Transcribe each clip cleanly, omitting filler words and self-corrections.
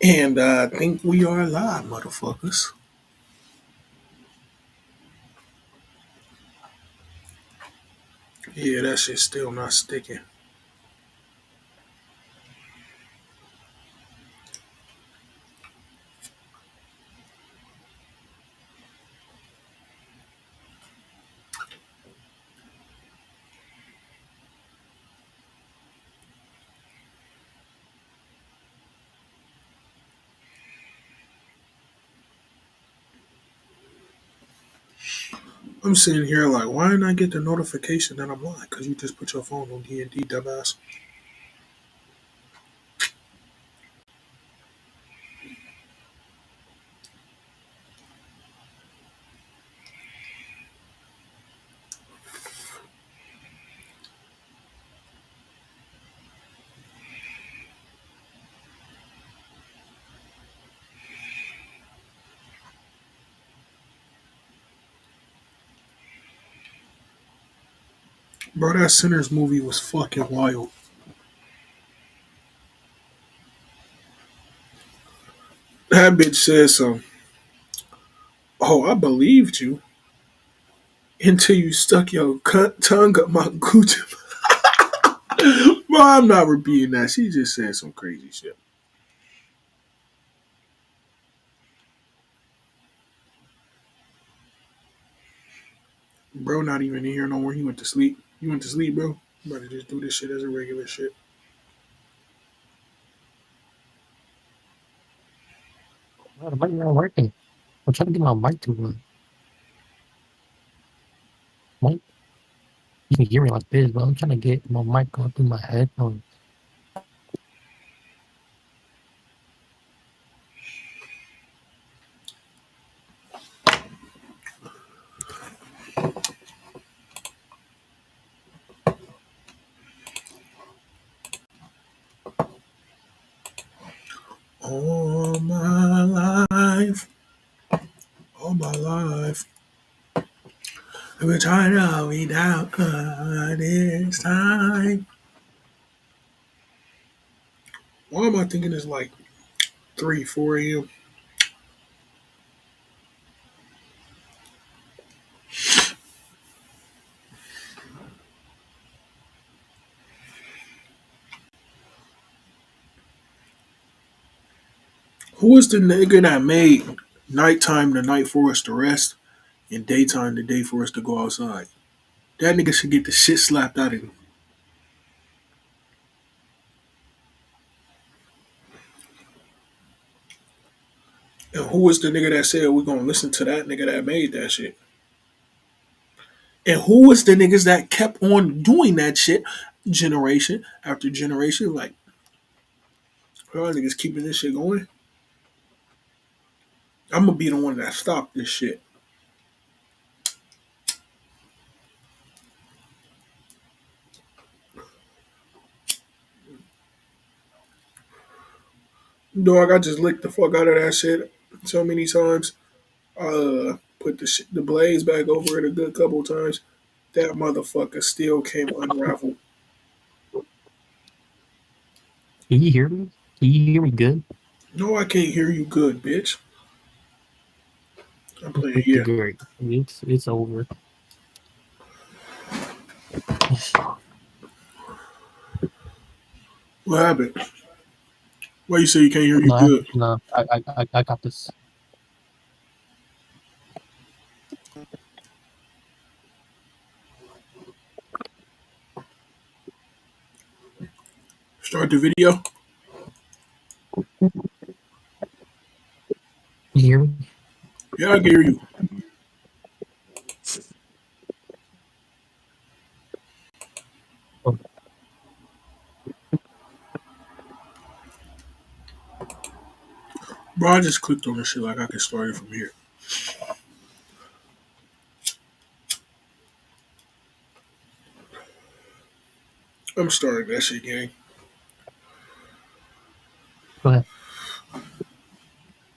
And I think we are live, motherfuckers. Yeah, that shit's still not sticking. I'm sitting here like, why didn't I get the notification that I'm live? Because you just put your phone on D&D, dumbass. Bro, that Sinners movie was fucking wild. That bitch said some, oh, I believed you until you stuck your tongue up my Gucci. Bro, I'm not repeating that. She just said some crazy shit. Bro, not even in here no more. He went to sleep. You went to sleep, bro? I'm about to just do this shit as a regular shit. Oh, the mic not working. I'm trying to get my mic to work. Mic, you can hear me like this, but I'm trying to get my mic going through my headphones. All my life, all my life. I've been trying to hold me down this time. Why am I thinking it's like 3, 4 a.m.? Who was the nigga that made nighttime the night for us to rest and daytime the day for us to go outside? That nigga should get the shit slapped out of him. And who was the nigga that said we're gonna listen to that nigga that made that shit? And who was the niggas that kept on doing that shit generation after generation? Like, y'all niggas keeping this shit going? I'm gonna be the one that stopped this shit. Dog, I just licked the fuck out of that shit so many times. Put the blades back over it a good couple times. That motherfucker still came unraveled. Can you hear me? Can you hear me good? No, I can't hear you good, bitch. I'm playing, Pretty yeah. great. It's over. What happened? Why you say you can't hear you No, good? no, I got this. Start the video. You hear me? Yeah, I can hear you. Oh, Bro, I just clicked on this shit like I can start it from here. I'm starting that shit, gang. go ahead.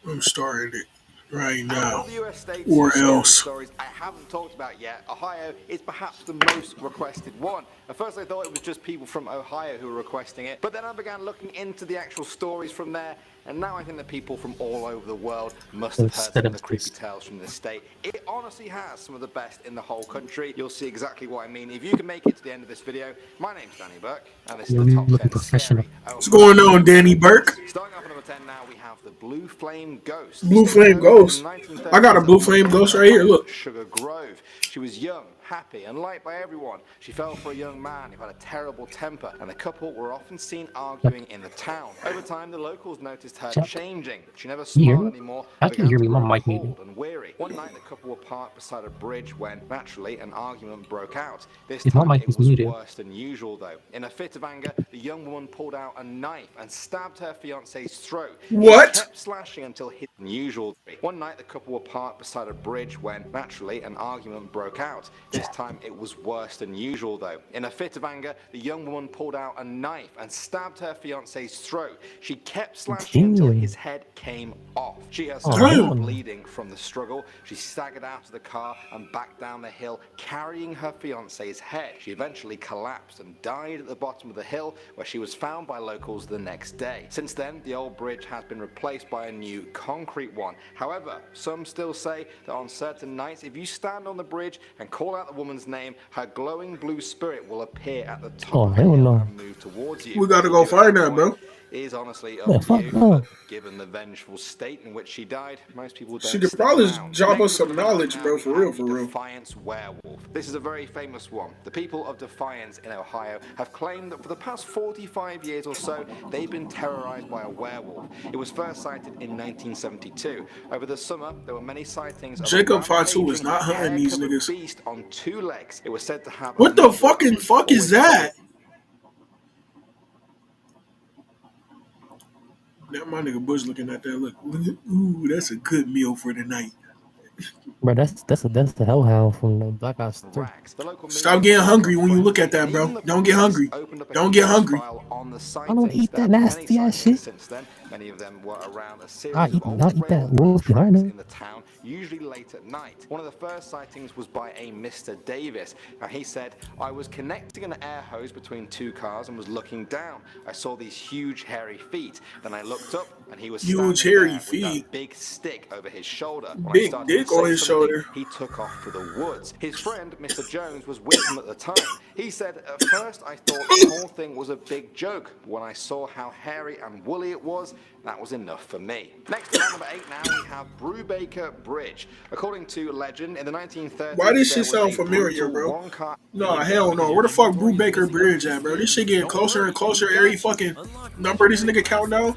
I'm starting it right now. Of the US states whose Or scary else. stories I haven't talked about yet, Ohio is perhaps the most requested one. At first I thought it was just people from Ohio who were requesting it, but then I began looking into the actual stories from there, and now I think that people from all over the world must have heard Instead some of of the creepy this. tales from this state. It honestly has some of the best in the whole country. You'll see exactly what I mean if you can make it to the end of this video. My name's Danny Burke, and this is You're the top looking 10 professional. scary What's going Ohio on, Danny Burke? legends. Starting off at number 10 now, we have the Blue Flame Ghost. Blue This thing Flame goes back to the Ghost. I got a 1930s Blue and Flame lived in Ghost right here. home, Look. Sugar Grove. She was young, happy, and liked by everyone. She fell for a young man who had a terrible temper, and the couple were often seen arguing in the town. Over time, the locals noticed her Check. changing. She never You hear smiled me? anymore I and can began hear to me. My grow mic muted. cold and weary. One night, the couple were parked beside a bridge when, naturally, an argument broke out. This If my time, mic it is was muted. worse than usual, though. In a fit of anger, the young woman pulled out a knife and stabbed her fiancé's throat. What? She kept slashing until hit unusual. One night, the couple were parked beside a bridge when, naturally, an argument broke out. This time, it was worse than usual, though. In a fit of anger, the young woman pulled out a knife and stabbed her fiancé's throat. She kept slashing until Damn. his head came off. She Oh, herself was damn. bleeding from the struggle. She staggered out of the car and back down the hill, carrying her fiancé's head. She eventually collapsed and died at the bottom of the hill, where she was found by locals the next day. Since then, the old bridge has been replaced by a new concrete one. However, some still say that on certain nights, if you stand on the bridge and call out the woman's name, her glowing blue spirit will appear at the top Oh, of the hell hill no. and move towards you. We gotta go Give it find that that, bro. point is honestly Yeah, up to fuck you, no. but given the vengeful state in which she died, most people don't She could stick probably around. drop us Next some up at knowledge, nine bro, now, for we real, have for the real. Defiance Werewolf. This is a very famous one. The people of Defiance in Ohio have claimed that for the past 45 years or so, they've been terrorized by a werewolf. It was first sighted in 1972. Over the summer, there were many sightings of Jacob a Fatu is rampaging, not hunting these hair-covered niggas. beast on two legs. It was said to have a What the number fucking of fuck is always that? Now my nigga Bush looking at that. Look, ooh, that's a good meal for the night. Bro, that's the hellhound from the Black Ops 3. racks. The local Stop media getting called hungry her when you look friendly, at that, and bro. even the Don't get police hungry. opened up a Don't get case hungry. file on the I don't sightings. eat There that have been nasty many ass sightings shit. since then. Many of them were around a series I of eat old not eat that railroad wolf behind tracks her. in the town, usually late at night. One of the first sightings was by a Mr. Davis. Now he said, "I was connecting an air hose between two cars and was looking down. I saw these huge hairy feet. Then I looked up and he was Huge standing hairy there with feet. that big stick over his shoulder. When I Big started to dick on say his something, shoulder. he took off for the woods. His friend, Mr. Jones, was with him at the time. He said, at first I thought the whole thing was a big joke. When I saw how hairy and woolly it was, that was enough for me." Next at number 8 now, we have Brubaker Bridge. According to legend, in the 1930s, Why this there shit was sound a familiar, brutal bro? one-car. No, hell no. Where the fuck Brubaker Bridge at, bro? This shit getting closer and closer every fucking number this nigga count down.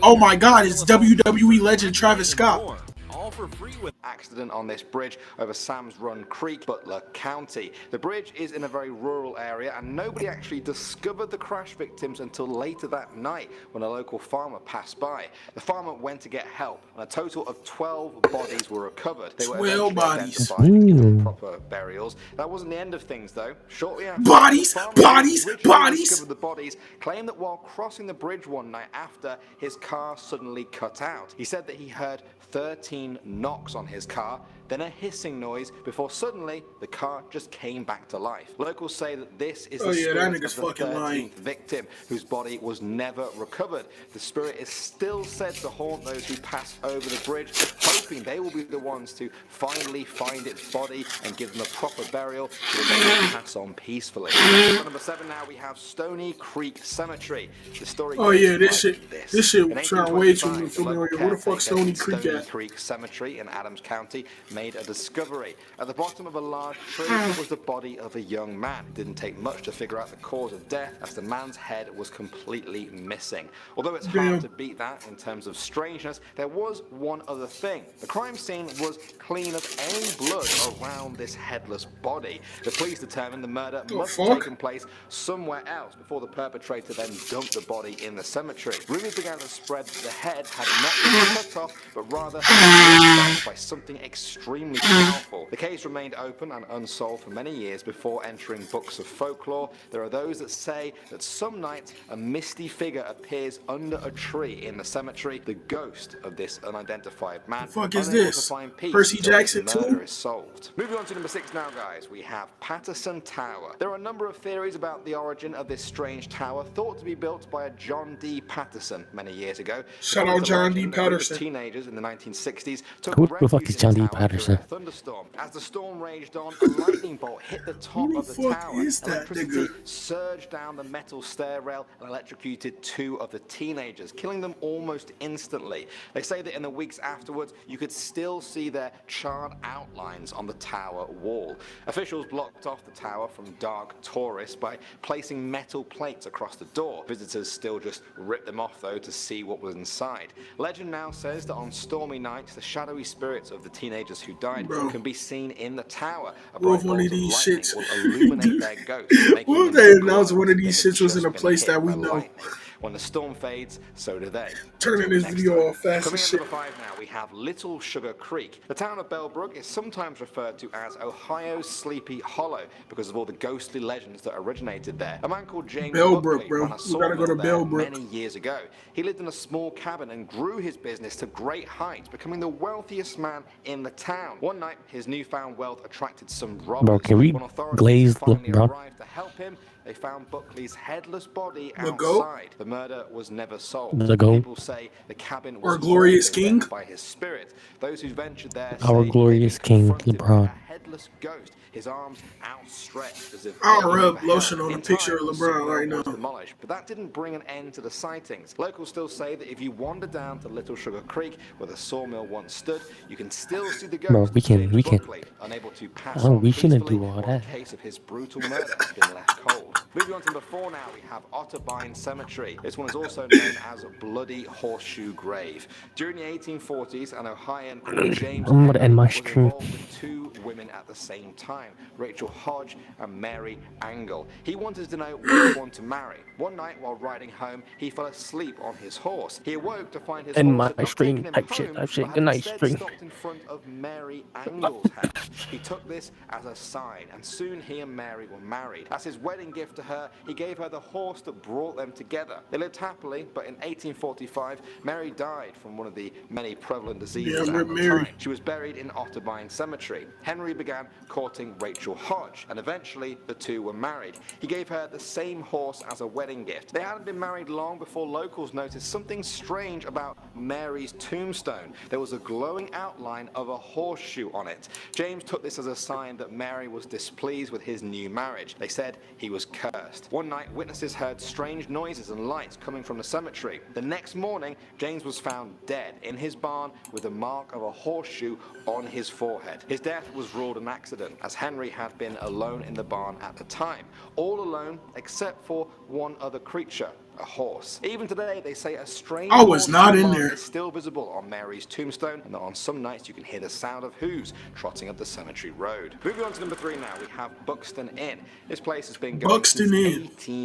Oh my god, it's WWE legend Travis Scott. All for free with Accident on this bridge over Sam's Run Creek, Butler County. The bridge is in a very rural area and nobody actually discovered the crash victims until later that night when a local farmer passed by. The farmer went to get help and a total of 12 bodies were recovered. They were 12 eventually bodies. identified and given proper burials. That wasn't the end of things though. Shortly after, Bodies, the farmer who bodies, originally bodies. discovered the bodies claimed that while crossing the bridge one night after, his car suddenly cut out. He said that he heard 13 knocks on his car, then a hissing noise before suddenly the car just came back to life. Locals say that this is Oh the yeah, that spirit nigga's of the fucking 13th lying. victim whose body was never recovered. The spirit is still said to haunt those who pass over the bridge, hoping they will be the ones to finally find its body and give them a proper burial so that they can pass on peacefully. At number 7 now we have Stony Creek Cemetery. The story Oh goes yeah, this like shit this. shit In sound way too 1825, the local familiar. Where the fuck caretaker Stony in Creek Stony at? Creek Cemetery in Adams County made a discovery. At the bottom of a large tree was the body of a young man. It didn't take much to figure out the cause of death as the man's head was completely missing. Although it's Damn. hard to beat that in terms of strangeness, there was one other thing. The crime scene was clean of any blood around this headless body. The police determined the murder must have fuck? taken place somewhere else before the perpetrator then dumped the body in the cemetery. Rumors began to spread that the head had not been cut off, but rather been by something extremely extremely powerful. The case remained open and unsolved for many years before entering books of folklore. There are those that say that some nights a misty figure appears under a tree in the cemetery, the ghost of this unidentified man, The fuck is unable to this? find peace Percy until his Jackson murder 2? is solved. Moving on to number 6 now, guys, we have Patterson Tower. There are a number of theories about the origin of this strange tower, thought to be built by a John D. Patterson many years ago. Shout According out to John D. legend, a group of Patterson. teenagers in the 1960s took Who the fuck refuge is in the John D. tower during Patterson? a thunderstorm. As the storm raged on, a lightning bolt hit the top Who of the the fuck tower. is that Electricity nigga? surged down the metal stair rail and electrocuted 2 of the teenagers, killing them almost instantly. They say that in the weeks afterwards, you could still see their charred outlines on the tower wall. Officials blocked off the tower from dark tourists by placing metal plates across the door. Visitors still just ripped them off though to see what was inside. Legend now says that on stormy nights, the shadowy spirits of the teenagers who died can be seen in the tower. A What bright if one bolt of of these lightning shits? will illuminate their ghosts, making What if them they glow announced one as of if these they had shits was in just a been place hit that we by know? lightning. When the storm fades, so do they. Turning Until this next video time. off fast Coming as in shit. number 5 now, we have Little Sugar Creek. The town of Bellbrook is sometimes referred to as Ohio's Sleepy Hollow because of all the ghostly legends that originated there. A man called James Bellbrook, Buckley bro. ran a We gotta go sawmill to there Bellbrook. many years ago. He lived in a small cabin and grew his business to great heights, becoming the wealthiest man in the town. One night, his newfound wealth attracted some robbers. Bro, can we When authorities glaze finally LeBron? arrived to help him, they found Buckley's headless body The goat? outside. The murder was never solved. The goat? People say the cabin was Or Glorious haunted King? by his spirit. Those who ventured there Our say glorious they've been King, confronted by LeBron. a headless ghost, his arms outstretched as if I'll begging rub for lotion help. on a In picture time, of the LeBron sawmill right was now. demolished, but that didn't bring an end to the sightings. Locals still say that if you wander down to Little Sugar Creek, where the sawmill once stood, you can still see the ghost Bro, of James we can. Buckley, unable to pass Oh, on we shouldn't peacefully do all while that. the case of his brutal murder has been left cold. Moving on to number 4 now, we have Otterbein Cemetery. This one is also known as Bloody Horseshoe Grave. During the 1840s, an Ohioan called James I'm gonna end my was stream. involved with 2 women at the same time, Rachel Hodge and Mary Angle. He wanted to know which one to marry. One night while riding home, he fell asleep on his horse. He awoke to find his End horse my had not stream. taken him Type home, shit. but Good had night, instead stream. stopped in front of Mary Angle's house. He took this as a sign, and soon he and Mary were married. As his wedding gift to her, he gave her the horse that brought them together. They lived happily, but in 1845, Mary died from one of the many prevalent diseases Yeah, at the Mary. time. She was buried in Otterbein Cemetery. Henry began courting Rachel Hodge, and eventually the two were married. He gave her the same horse as a wedding gift. They hadn't been married long before locals noticed something strange about Mary's tombstone. There was a glowing outline of a horseshoe on it. James took this as a sign that Mary was displeased with his new marriage. They said he was cursed. One night, witnesses heard strange noises and lights coming from the cemetery. The next morning, James was found dead in his barn with a mark of a horseshoe on his forehead. His death was ruled an accident, as Henry had been alone in the barn at the time. All alone except for one other creature, a horse. Even today, they say a strange I was not in mark there. is still visible on Mary's tombstone, and that on some nights you can hear the sound of hooves trotting up the cemetery road. Moving on to number 3 now, we have Buxton Inn. This place has been going Buxton since Inn.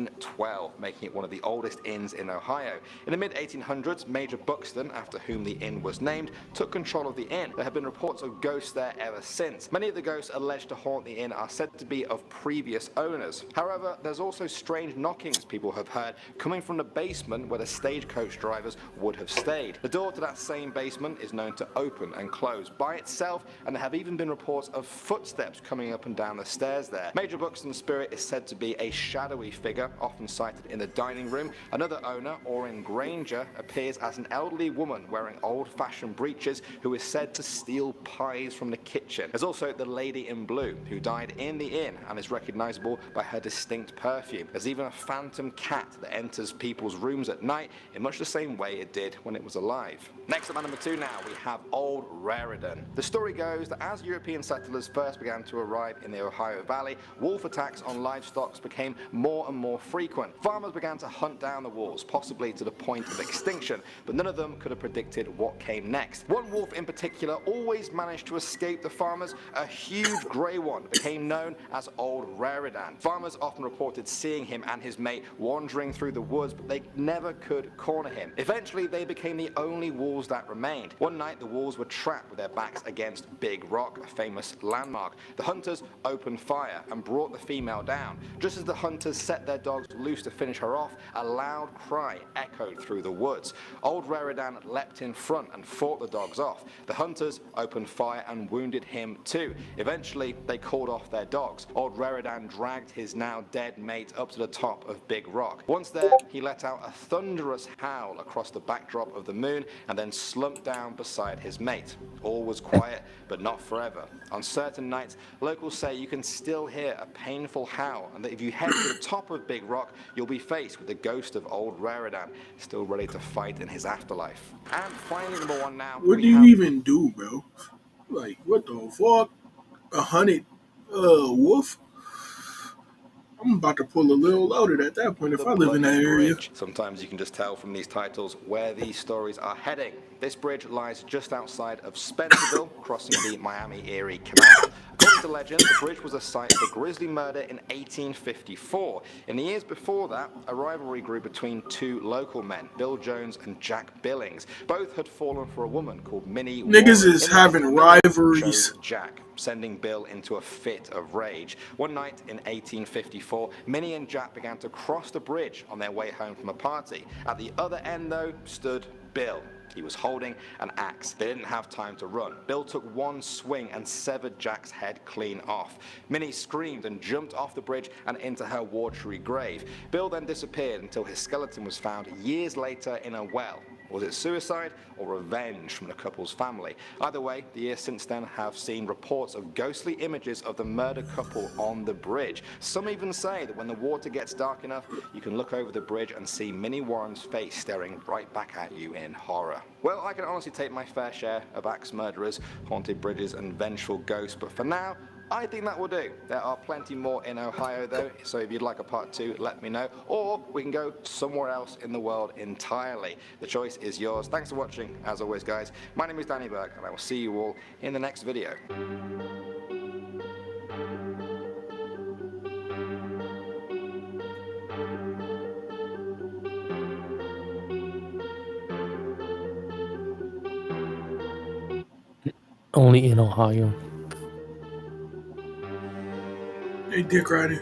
1812, making it one of the oldest inns in Ohio. In the mid-1800s, Major Buxton, after whom the inn was named, took control of the inn. There have been reports of ghosts there ever since. Many of the ghosts alleged to haunt the inn are said to be of previous owners. However, there's also strange knockings people have heard coming from the basement where the stagecoach drivers would have stayed. The door to that same basement is known to open and close by itself, and there have even been reports of footsteps coming up and down the stairs there. Major Buxton's spirit is said to be a shadowy figure, often sighted in the dining room. Another owner, Orrin Granger, appears as an elderly woman wearing old-fashioned breeches who is said to steal pies from the kitchen. There's also the lady in blue, who died in the inn and is recognizable by her distinct perfume. There's even a phantom cat that enters people's rooms at night in much the same way it did when it was alive. Next up at number 2 now, we have Old Raritan. The story goes that as European settlers first began to arrive in the Ohio Valley, wolf attacks on livestock became more and more frequent. Farmers began to hunt down the wolves, possibly to the point of extinction, but none of them could have predicted what came next. One wolf in particular always managed to escape the farmers. A huge grey one became known as Old Raritan. Farmers often reported seeing him and his mate wandering through the woods, but they never could corner him. Eventually, they became the only wolves that remained. One night, the wolves were trapped with their backs against Big Rock, a famous landmark. The hunters opened fire and brought the female down. Just as the hunters set their dogs loose to finish her off, a loud cry echoed through the woods. Old Raridan leapt in front and fought the dogs off. The hunters opened fire and wounded him too. Eventually, they called off their dogs. Old Raridan dragged his now dead mate up to the top of Big Rock. Once there, he let out a thunderous howl across the backdrop of the moon and then slumped down beside his mate. All was quiet, but not forever. On certain nights, locals say you can still hear a painful howl, and that if you head to the top of Big Rock, you'll be faced with the ghost of Old Raridan, still ready to fight in his afterlife. And finally, number one now. What do you even do, bro? Like, what the fuck? 100 wolf? I'm about to pull a little loaded at that point if I live in that area. Bridge. Sometimes you can just tell from these titles where these stories are heading. This bridge lies just outside of Spencerville, crossing the Miami-Erie Canal. According to legend, the bridge was a site for grisly murder in 1854. In the years before that, a rivalry grew between two local men, Bill Jones and Jack Billings. Both had fallen for a woman called Minnie Niggas Warren. is having rivalries. Jack, sending Bill into a fit of rage. One night in 1854, Minnie and Jack began to cross the bridge on their way home from a party. At the other end, though, stood Bill. He was holding an axe. They didn't have time to run. Bill took one swing and severed Jack's head clean off. Minnie screamed and jumped off the bridge and into her watery grave. Bill then disappeared until his skeleton was found years later in a well. Was it suicide or revenge from the couple's family? Either way, the years since then have seen reports of ghostly images of the murdered couple on the bridge. Some even say that when the water gets dark enough, you can look over the bridge and see Minnie Warren's face staring right back at you in horror. Well, I can honestly take my fair share of axe murderers, haunted bridges, and vengeful ghosts, but for now, I think that will do. There are plenty more in Ohio though, so if you'd like a part 2, let me know. Or we can go somewhere else in the world entirely. The choice is yours. Thanks for watching, as always guys. My name is Danny Burke, and I will see you all in the next video. Only in Ohio. Hey, Dick Rider.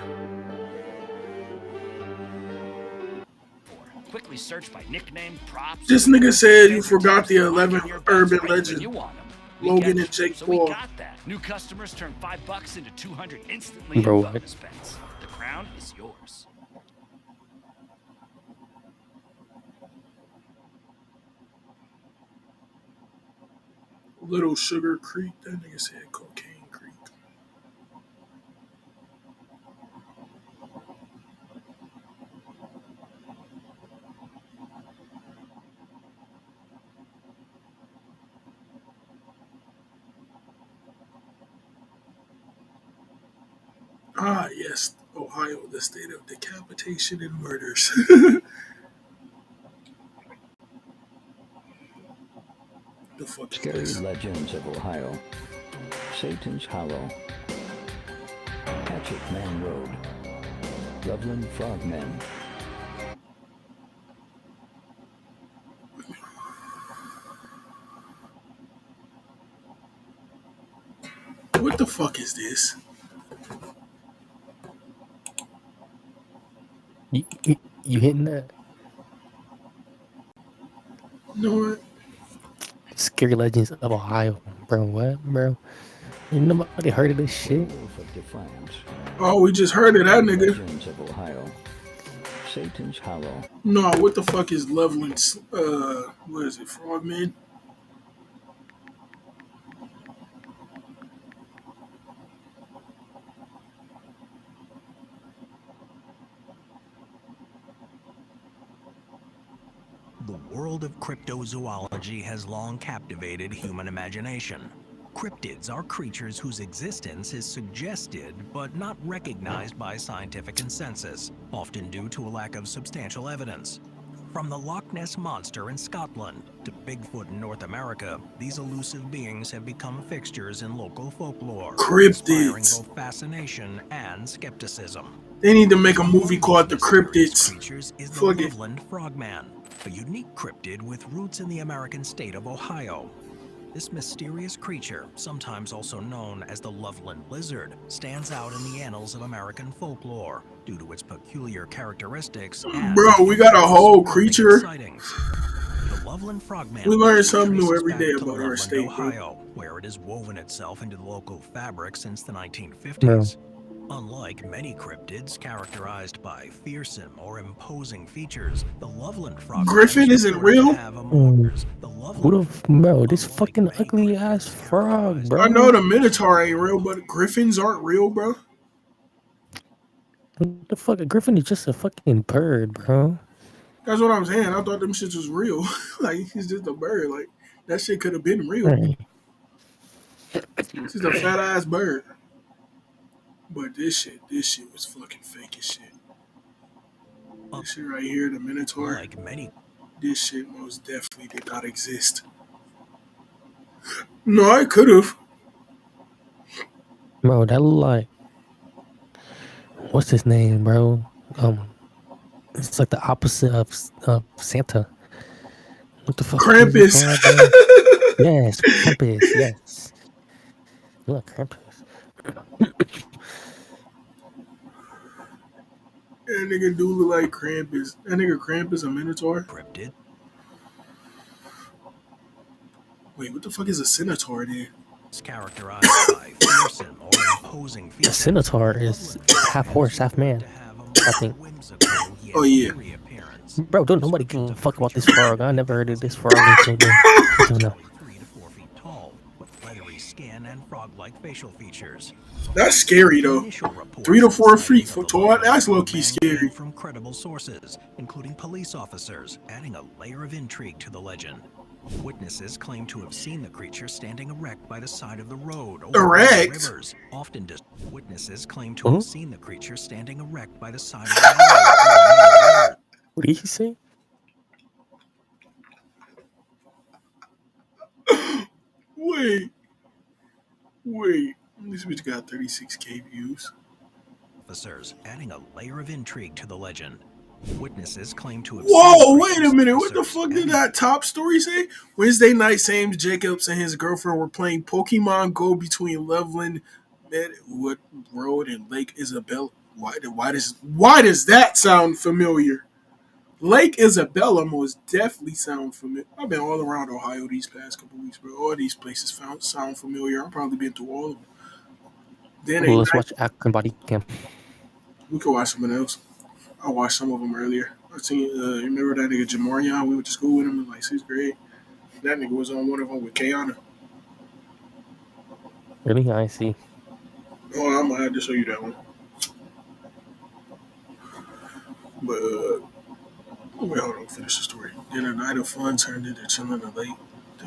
Quickly search by nickname, props. This nigga said you forgot the 11th urban legend. You want them. Logan and Jake so Paul. We got that. New customers turn $5 into 200 instantly. Bro, in what? bonus bets. The crown is yours. Little Sugar Creek. That nigga said Cocaine Creek. Ah, yes. Ohio, the state of decapitation and murders. The fuck is Scary this? Legends of Ohio. Satan's Hollow. Hatchet Man Road. Loveland Frogmen. What the fuck is this? You hitting that? You know what? Scary Legends of Ohio, bro. What, bro? Ain't nobody heard of this shit. Wolf of Defiance. Oh, we just heard of that nigga. Legends of Ohio. Satan's Hollow. No, what the fuck is Loveland's, what is it, Frogman? The world of cryptozoology has long captivated human imagination. Cryptids are creatures whose existence is suggested but not recognized by scientific consensus, often due to a lack of substantial evidence. From the Loch Ness Monster in Scotland to Bigfoot in North America, these elusive beings have become fixtures in local folklore, inspiring Cryptids. both fascination and skepticism. They need to make a One movie of these called The mysterious Cryptids. creatures is the Fuck it. Loveland Frogman, a unique cryptid with roots in the American state of Ohio. This mysterious creature, sometimes also known as the Loveland Lizard, stands out in the annals of American folklore due to its peculiar characteristics and Bro, we got a whole disturbing creature. sightings. The Loveland Frogman We learn legend something new traces every back day to about our Loveland, state, bro. Ohio, where it has woven itself into the local fabric since the 1950s. Bro. Unlike many cryptids characterized by fearsome or imposing features, the Loveland Frogman Griffin is isn't reported to real? have markers. The Loveland Bro, this Unlike fucking many ugly ass cryptids frog, characterized I bro. know the Minotaur ain't real, but Griffins aren't real, bro. What the fuck? A griffin is just a fucking bird, bro. That's what I'm saying. I thought them shits was real. Like, he's just a bird. Like, that shit could have been real. Right. It's just a fat ass bird. But this shit was fucking fake as shit. This shit right here, the Minotaur, Like many this shit most definitely did not exist. No, I could have. Bro, that look like what's his name, bro? It's like the opposite of Santa. What the fuck is it Krampus. called, bro? Yes, Krampus. Yes. Look, Krampus. That nigga do look like Krampus. That nigga Krampus a Minotaur? cryptids Wait, what the fuck is a Centaur then? characterized by fearsome or imposing The features. Centaur is half horse, half man. I think. Oh, yeah. Bro, don't nobody give a fuck about this frog. I never heard of this frog until now. 3 to 4 feet tall, with leathery skin and frog-like facial features. That's scary though. Initial reports 3 to of 4 sightings feet of for the tall. Loveland That's low key Frogman scary. came from credible sources, including police officers, adding a layer of intrigue to the legend. Witnesses claim to have seen the creature standing erect by the side of the road or Erect? rivers. Witnesses claim to Mhm. have seen the creature standing erect by the side of the road or rivers. What did he say? Wait. This bitch got 36K views. Officers, adding a layer of intrigue to the legend. Witnesses claim to have Whoa, seen the wait a creature's minute. What the officers fuck did adding- that top story say? Wednesday night, James Jacobs and his girlfriend were playing Pokemon Go between Loveland, Medwood Road, and Lake Isabella. Why does that sound familiar? Lake Isabella most definitely sound familiar. I've been all around Ohio these past couple weeks, bro. All these places sound familiar. I've probably been through all of them. Then Well, ain't let's night. watch Akron Body Cam. We could watch something else. I watched some of them earlier. I seen, you remember that nigga Jamarion? We went to school with him in like 6th grade. That nigga was on one of them with Kayana. Really? I see. Oh, I'm gonna have to show you that one. But wait, hold on, finish the story. Then a night of fun turned into chilling a late.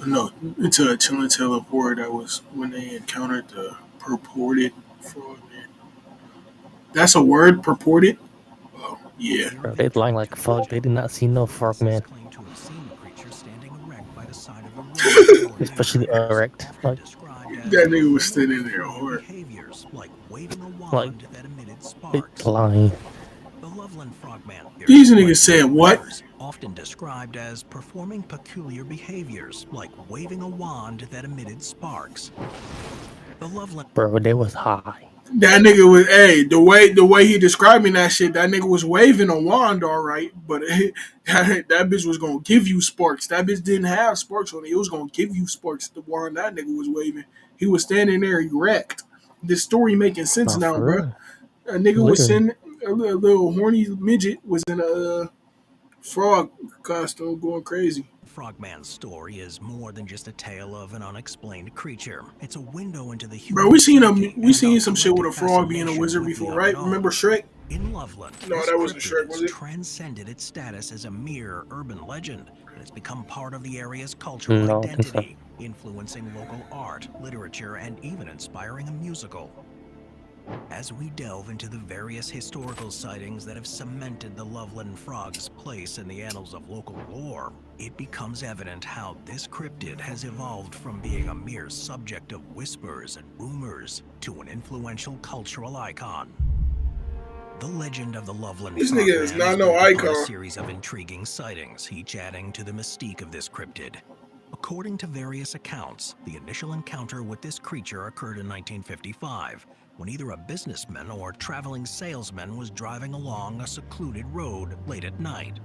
No, into a chilling tale of horror. That was when they encountered the purported frog man. That's a word, purported. Oh yeah. Bro, they lying like fuck. They did not see no frog man. Claim to have seen the creature standing erect by the side of the road. Especially erect. Like, That nigga was standing there hard. Behaviors like waving a wand Like, that emitted they sparks. lying. The Loveland Frogman. These niggas said what? Often described as performing peculiar behaviors like waving a wand that emitted sparks. The Loveland Bro, they was high. That nigga was, hey, the way he described me that shit, that nigga was waving a wand, all right, but that bitch was gonna give you sparks. That bitch didn't have sparks on it. It was gonna give you sparks. The wand that nigga was waving, he was standing there erect. This story making sense Nah, now, for bro. real. A nigga was Literally. in a little horny midget was in a frog costume going crazy. Frogman's story is more than just a tale of an unexplained creature. It's a window into the human Bro, we seen psyche and our some shit with a collective frog being a fascination wizard with the before, right? unknown. Remember Shrek? In Loveland, No, this that wasn't cryptid Shrek, was has it? transcended its status as a mere urban legend, and it's become part of the area's cultural No, I don't think so. identity, influencing local art, literature, and even inspiring a musical. As we delve into the various historical sightings that have cemented the Loveland Frog's place in the annals of local lore, it becomes evident how this cryptid has evolved from being a mere subject of whispers and rumors to an influential cultural icon. The legend of the Loveland This nigga is Frogman not is no built upon a icon. series of intriguing sightings, each adding to the mystique of this cryptid. According to various accounts, the initial encounter with this creature occurred in 1955, when either a businessman or traveling salesman was driving along a secluded road late at night.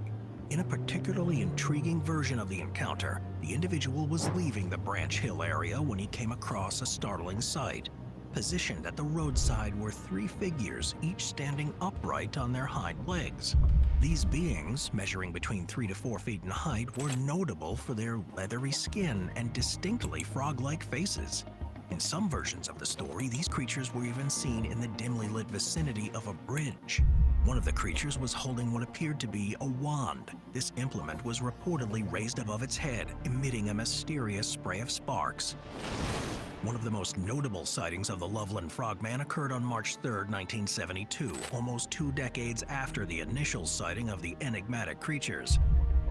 In a particularly intriguing version of the encounter, the individual was leaving the Branch Hill area when he came across a startling sight. Positioned at the roadside were three figures, each standing upright on their hind legs. These beings, measuring between 3 to 4 feet in height, were notable for their leathery skin and distinctly frog-like faces. In some versions of the story, these creatures were even seen in the dimly lit vicinity of a bridge. One of the creatures was holding what appeared to be a wand. This implement was reportedly raised above its head, emitting a mysterious spray of sparks. One of the most notable sightings of the Loveland Frogman occurred on March 3, 1972, almost 2 decades after the initial sighting of the enigmatic creatures.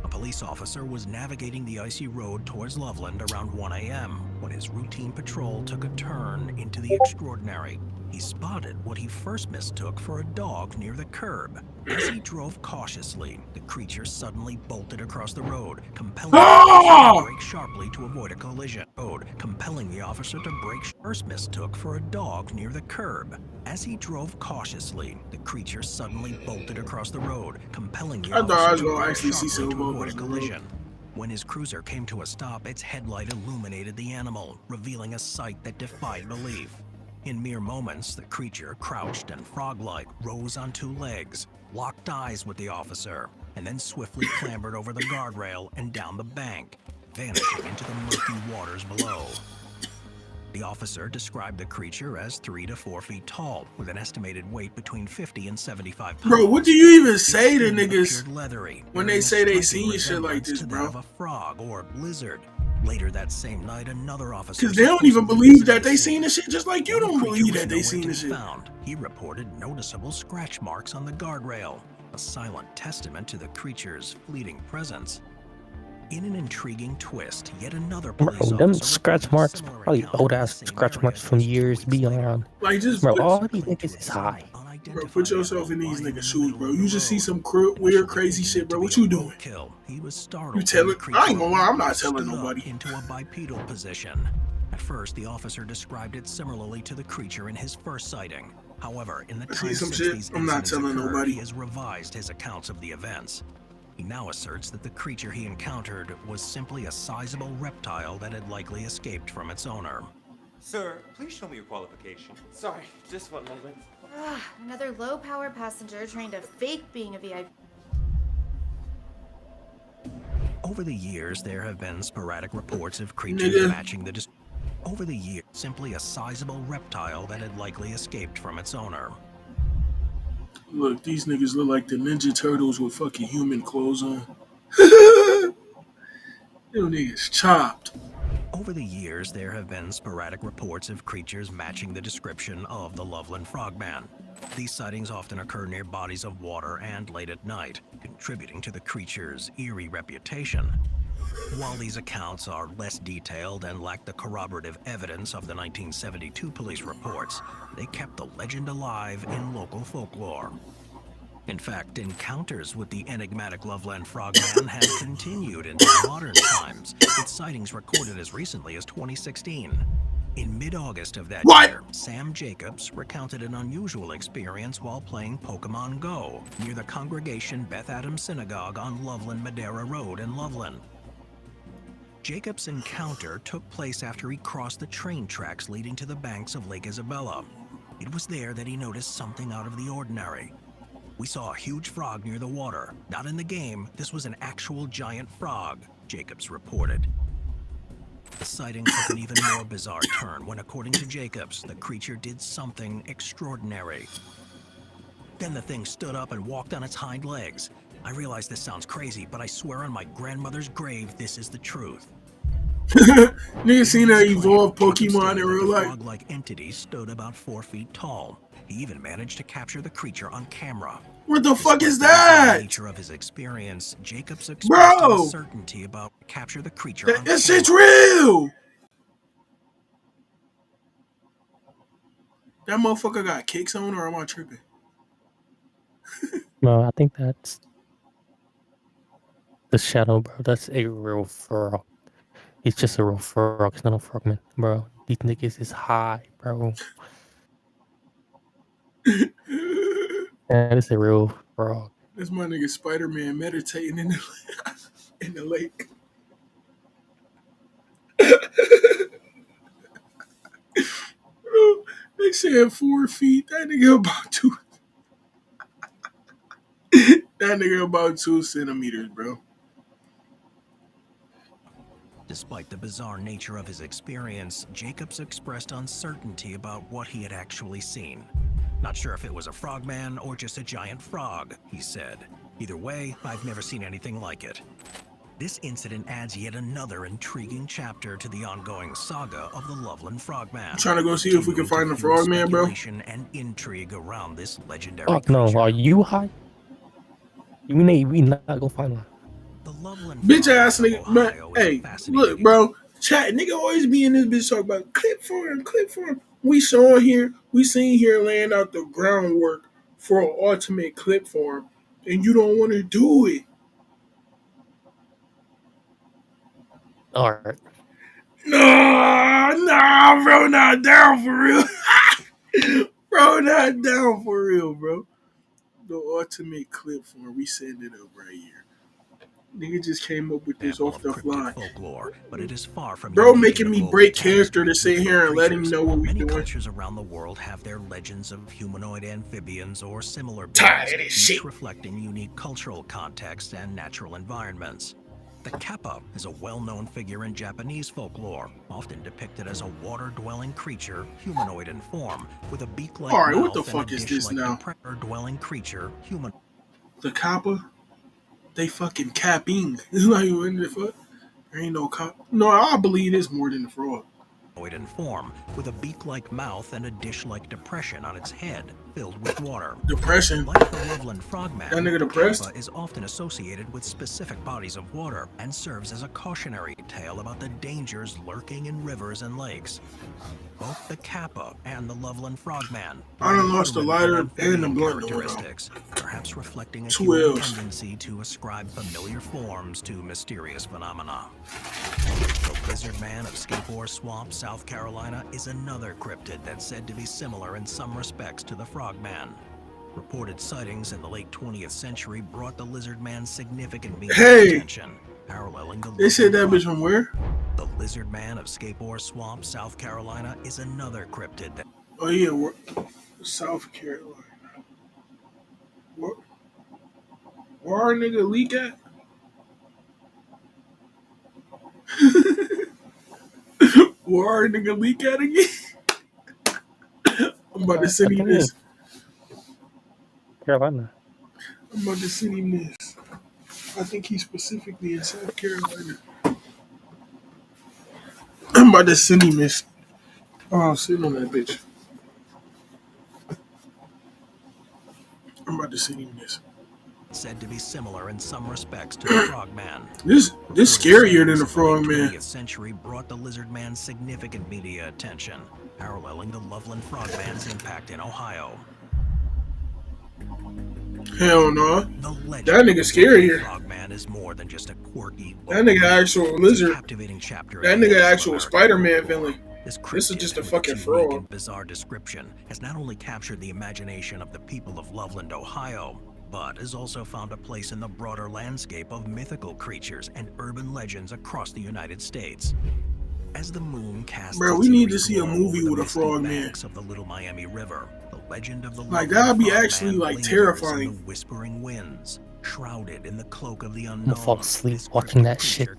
A police officer was navigating the icy road towards Loveland around 1 a.m. when his routine patrol took a turn into the extraordinary. He spotted what he first mistook for a dog near the curb. As he drove cautiously, the creature suddenly bolted across the road, compelling the officer to brake sharply to avoid a collision. First mistook for a dog near the curb. As he drove cautiously, the creature suddenly bolted across the road, compelling the I thought I officer was to gonna brake actually see sharply some to avoid a motherfuckers on the road. collision. When his cruiser came to a stop, its headlight illuminated the animal, revealing a sight that defied belief. In mere moments, the creature, crouched and frog-like, rose on 2 legs, locked eyes with the officer, and then swiftly clambered over the guardrail and down the bank, vanishing into the murky waters below. The officer described the creature as 3 to 4 feet tall, with an estimated weight between 50 and 75 pounds. Bro, what do you even Its say to skin niggas appeared leathery, when they bearing a say they striking seen shit like resemblance this, to that bro? of a frog or lizard. Later that same night, another officer Because they don't even supposedly believe visited that the they scene. seen the shit, just like you While the don't creature believe was that they nowhere seen to the be shit. found, he reported noticeable scratch marks on the guardrail, a silent testament to the creature's fleeting presence. In an intriguing twist, yet another police Bro, them officer scratch reported a marks, similar probably encounter old in the ass same scratch area marks from just 2 years weeks later. beyond. Like, just Bro, put, all these niggas is high. bro, put yourself in these Lying niggas' the shoes, middle bro. of You the just see road. some weird, Initially crazy thinking shit, it bro. to What be you a doing? roadkill, he was You startled telling? when the I creature ain't gonna lie, I'm not abruptly telling stood up nobody. into a bipedal position. At first, the officer described it similarly to the creature in his first sighting. However, in the I see time some since shit. these I'm not incidents telling occurred, nobody. he has revised his accounts of the events. He now asserts that the creature he encountered was simply a sizable reptile that had likely escaped from its owner. Sir, please show me your qualification. Sorry, just one moment. Another low-power passenger trying to fake being a VIP. Over the years, there have been sporadic reports of creatures Nigga. matching the over the years, simply a sizable reptile that had likely escaped from its owner. Look, these niggas look like the Ninja Turtles with fucking human clothes on. Them niggas chopped. Over the years, there have been sporadic reports of creatures matching the description of the Loveland Frogman. These sightings often occur near bodies of water and late at night, contributing to the creature's eerie reputation. While these accounts are less detailed and lack the corroborative evidence of the 1972 police reports, they kept the legend alive in local folklore. In fact, encounters with the enigmatic Loveland Frogman have continued into modern times, with sightings recorded as recently as 2016. In mid-August of that What? year, Sam Jacobs recounted an unusual experience while playing Pokemon Go near the Congregation Beth Adams Synagogue on Loveland Madera Road in Loveland. Jacobs' encounter took place after he crossed the train tracks leading to the banks of Lake Isabella. It was there that he noticed something out of the ordinary. "We saw a huge frog near the water. Not in the game, this was an actual giant frog," Jacobs reported. The sighting took an even more bizarre turn when, according to Jacobs, the creature did something extraordinary. Then the thing stood up and walked on its hind legs. I realize this sounds crazy, but I swear on my grandmother's grave, this is the truth. Niggas seen that Claimed, evolved Jacobs Pokemon stated in that real the life. frog-like entity stood about 4 feet tall. He even managed to capture the creature on camera. What the fuck Despite is the bizarre that? nature of his experience, Jacobs expressed Bro! uncertainty about capture the creature on That camera. shit's real! That motherfucker got kicks on, or am I tripping? No, I think that's the shadow, bro. That's a real frog. He's just a real frog. He's not a frogman, bro. These niggas is high, bro. That is a real frog. That's my nigga Spider-Man meditating in the, in the lake. Bro, they said 4 feet. That nigga about 2. That nigga about 2 centimeters, bro. Despite the bizarre nature of his experience, Jacobs expressed uncertainty about what he had actually seen. Not sure if it was a frogman or just a giant frog, he said. Either way, I've never seen anything like it. This incident adds yet another intriguing chapter to the ongoing saga of the Loveland Frogman. I'm trying to go see if we can find the frogman, bro. Speculation and intrigue around this legendary Fuck no. creature. Are you high? You mean we not gonna find one? The Loveland Bitch Frogman ass of nigga. Man, Ohio is a hey, fascinating look, bro. Chat, nigga always be in this bitch talking about clip for him, clip for him. We showing here, we seen here laying out the groundwork for an ultimate clip for him, and you don't want to do it. Alright. Nah, bro, not down for real. Bro, not down for real, bro. The ultimate clip for him. We send it up right here. Nigga just came up with this off the fly. Folklore, but it is far from Bro unique making in the me global break tapestry character to of sit mythical here and let him creatures. know what we Many doing. cultures around the world have their legends of humanoid amphibians or similar Tired beings, of this each shit. reflecting unique cultural contexts and natural environments. The kappa is a well-known figure in Japanese folklore, often depicted as a water-dwelling creature, humanoid in form, with a beak-like Alright, mouth what the and fuck a is this dish-like now? predator-dwelling creature, human. The copper? They fucking capping. Like, what the fuck? There ain't no cop. No, I believe it's more than the fraud. In form, with a beak-like mouth and a dish-like depression on its head, filled with water. Depression. Like the Loveland Frogman, That nigga the depressed? kappa is often associated with specific bodies of water and serves as a cautionary tale about the dangers lurking in rivers and lakes. Both the kappa and the Loveland Frogman I done lost the lighter and the amphibian blunt though. characteristics, perhaps reflecting a 2 human L's. tendency to ascribe familiar forms to mysterious phenomena. The Lizard Man of Skipore Swamp, South Carolina, is another cryptid that's said to be similar in some respects to the Frogman. Reported sightings in the late 20th century brought the Lizard Man significant media attention, paralleling the They said that Loveland bitch from where? The Lizard Man of Skipore Swamp, South Carolina, is another cryptid that Oh yeah, South Carolina. Where our nigga leak at? Where our nigga leak at again? I'm about to send him this. Carolina. I'm about to send him this. I think he's specifically in South Carolina. I'm about to send him this. Oh, I'm sitting on that bitch. I'm about to send him this. said to be similar in some respects to the Frogman. This scarier than the Frogman. The 20th century brought the Lizard Man significant media attention, paralleling the Loveland Frogman's impact in Ohio. Hell no. That nigga scarier. Frogman is more than just a quirky. That nigga actual lizard. Captivating chapter. That nigga actual Spider-Man villain. This is just a fucking fraud. fraud. Bizarre description has not only captured the imagination of the people of Loveland, Ohio, but has also found a place in the broader landscape of mythical creatures and urban legends across the United States. As the moon casts Bro, we need to see a movie with a frogman. Of the Little Miami River, the legend of the like that'd be Frogman actually like lingers terrifying. in the whispering winds, shrouded in the cloak of the unknown. I'm gonna fall asleep watching that shit.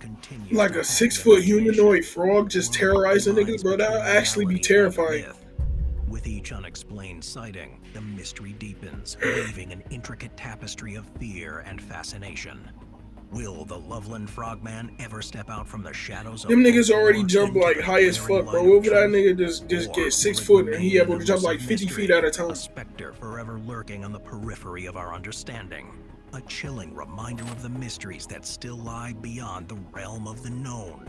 Like a 6-foot humanoid frog just terrorizing niggas, bro. That'd actually be terrifying. With each unexplained sighting, the mystery deepens, weaving an intricate tapestry of fear and fascination. Will the Loveland Frogman ever step out from the shadows of Them niggas already folklore jump into like the high as glaring fuck, bro. light What of would that truth? nigga just Or get 6 will it foot and remain he an able to jump like elusive 50 feet mystery, at a time? a specter forever lurking on the periphery of our understanding, a chilling reminder of the mysteries that still lie beyond the realm of the known?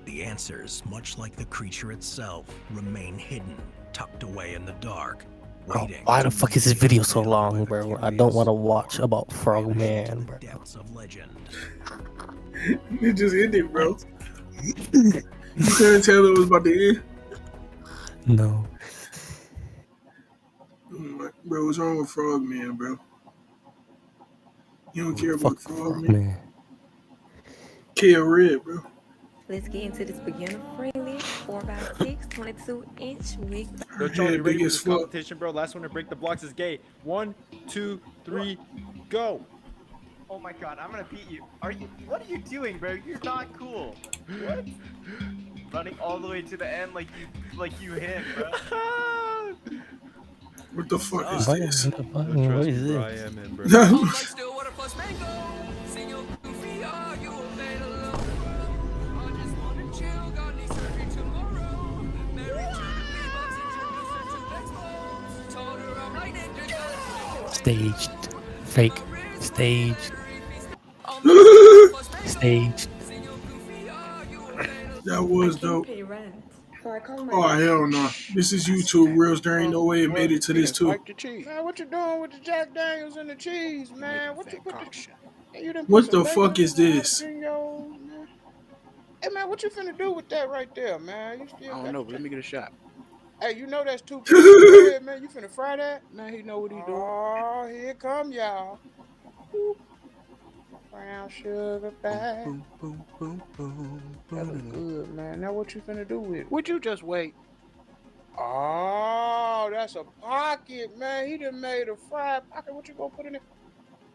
The answers, much like the creature itself, remain hidden, tucked away in the dark, Bro, waiting why the to fuck meet is this the video so unveiled by long, the bro? I don't want curious to watch or about vanished into Frogman, the bro. depths of legend. It just ended, bro. What? You couldn't tell it was about to end. No. Bro, what's wrong with Frogman, bro? You don't care about Fuck Frogman? Frogman. Care Red, bro. Let's get into this beginner friendly 4x6 22-inch wig. Her Yo, Charlie, head you ready big for as this fuck. competition, bro? Last one to break the blocks is gay. 1, 2, 3, go. Oh my god, I'm gonna beat you. What are you doing, bro? You're not cool. What? Running all the way to the end like you him, bro. What the fuck is What this? the fuck? What is bro. I this? am in, bro. Staged. Fake. Staged. Staged. That was dope. Pay rent. So I called my Oh, hell no. This is YouTube Reels. There ain't no way it made it to this, too. Like the cheese. Man, what you doing with the Jack Daniels and the cheese, man? What you put the... Hey, you done put What some the bacon fuck is and this? jalapenos, man. Hey, man, what you finna do with that right there, man? You still I don't know, but let me get a shot. Hey, you know that's 2 pieces of bread, man. You finna fry that? Man, he know what he doing. Oh, here come y'all. Brown sugar bag. Boom, boom, boom, boom, That look boom. good, man. Now what you finna do with it? Would you just wait? Oh, that's a pocket, man. He done made a fried pocket. What you gonna put in it?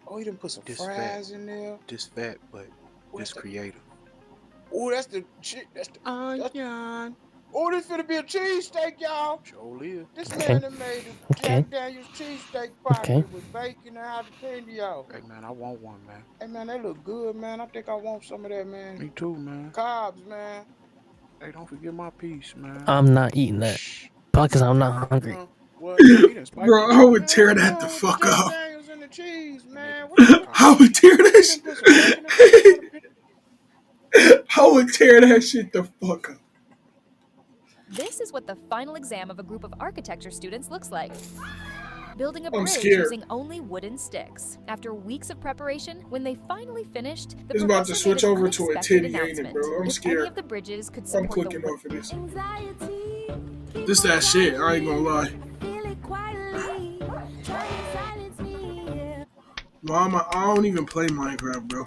Oh, he done put some This fries fat. in there. This fat, but this creative. Oh, that's the Onion. Oh, this finna be a cheesesteak, y'all. Sure live. This Okay. man done made a Jack Daniels cheesesteak pocket with bacon and jalapeno. Hey, man, I want one, man. Hey, man, that look good, man. I think I want some of that, man. Me too, man. Carbs, man. Hey, don't forget my piece, man. I'm not eating that. Probably because I'm not hungry. What? Bro, I would tear that the fuck Jack up. Daniels and the cheese, man. What you I would tear that done put some bacon and shit. I would tear that shit the fuck up. This is what the final exam of a group of architecture students looks like. Building a I'm bridge scared. using only wooden sticks. After weeks of preparation, when they finally finished, the It's about to professor switch made an over to a unexpected titty, ain't it, announcement. bro? I'm If any scared. of the bridges could I'm support clicking the off of this. anxiety, This that shit, I ain't gonna lie. Mama, I don't even play Minecraft, bro.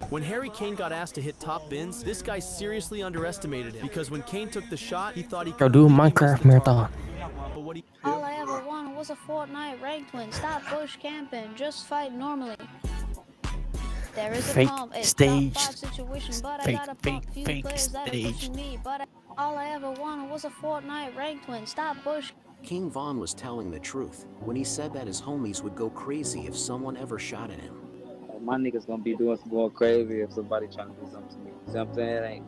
When Harry Kane got asked to hit top bins, this guy seriously underestimated him because when Kane took the shot, he thought he Bro, could do a completely miss Minecraft the marathon. But what he All I ever wanted was a Fortnite ranked win. Stop bush camping. Just fight normally. There is a Fake pump, a staged. top 5 situation, but I Fake, got a fake, pump. Few fake players that are staged. pushing me, but all I ever wanted was a Fortnite ranked win. Stop bush. King Von was telling the truth when he said that his homies would go crazy if someone ever shot at him. My niggas gonna be going crazy if somebody trying to do something to me. See what I'm saying? It ain't.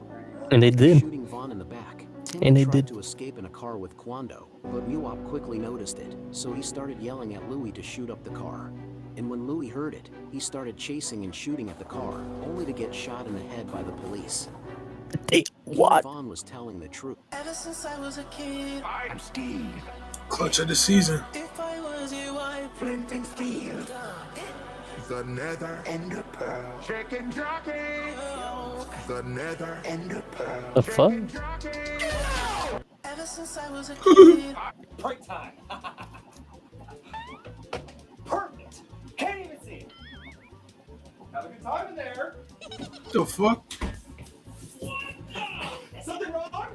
And they did. Shooting Vaughn in the back, And Tim they tried did. to escape in a car with Quando, but Muop quickly noticed it, so he started yelling at Louis to shoot up the car. And when Louis heard it, he started chasing and shooting at the car, only to get shot in the head by the police. What? King Von was telling the truth. Ever since I was a kid, I'm Steve. Clutch of the season. If I was you, I'd flint and steel. The nether and the pearl. Chicken jockey. The nether and the pearl. The fuck? Ever since I was a kid. Break time. Perfect. Can't even see it. Have a good time in there. The fuck? Something wrong?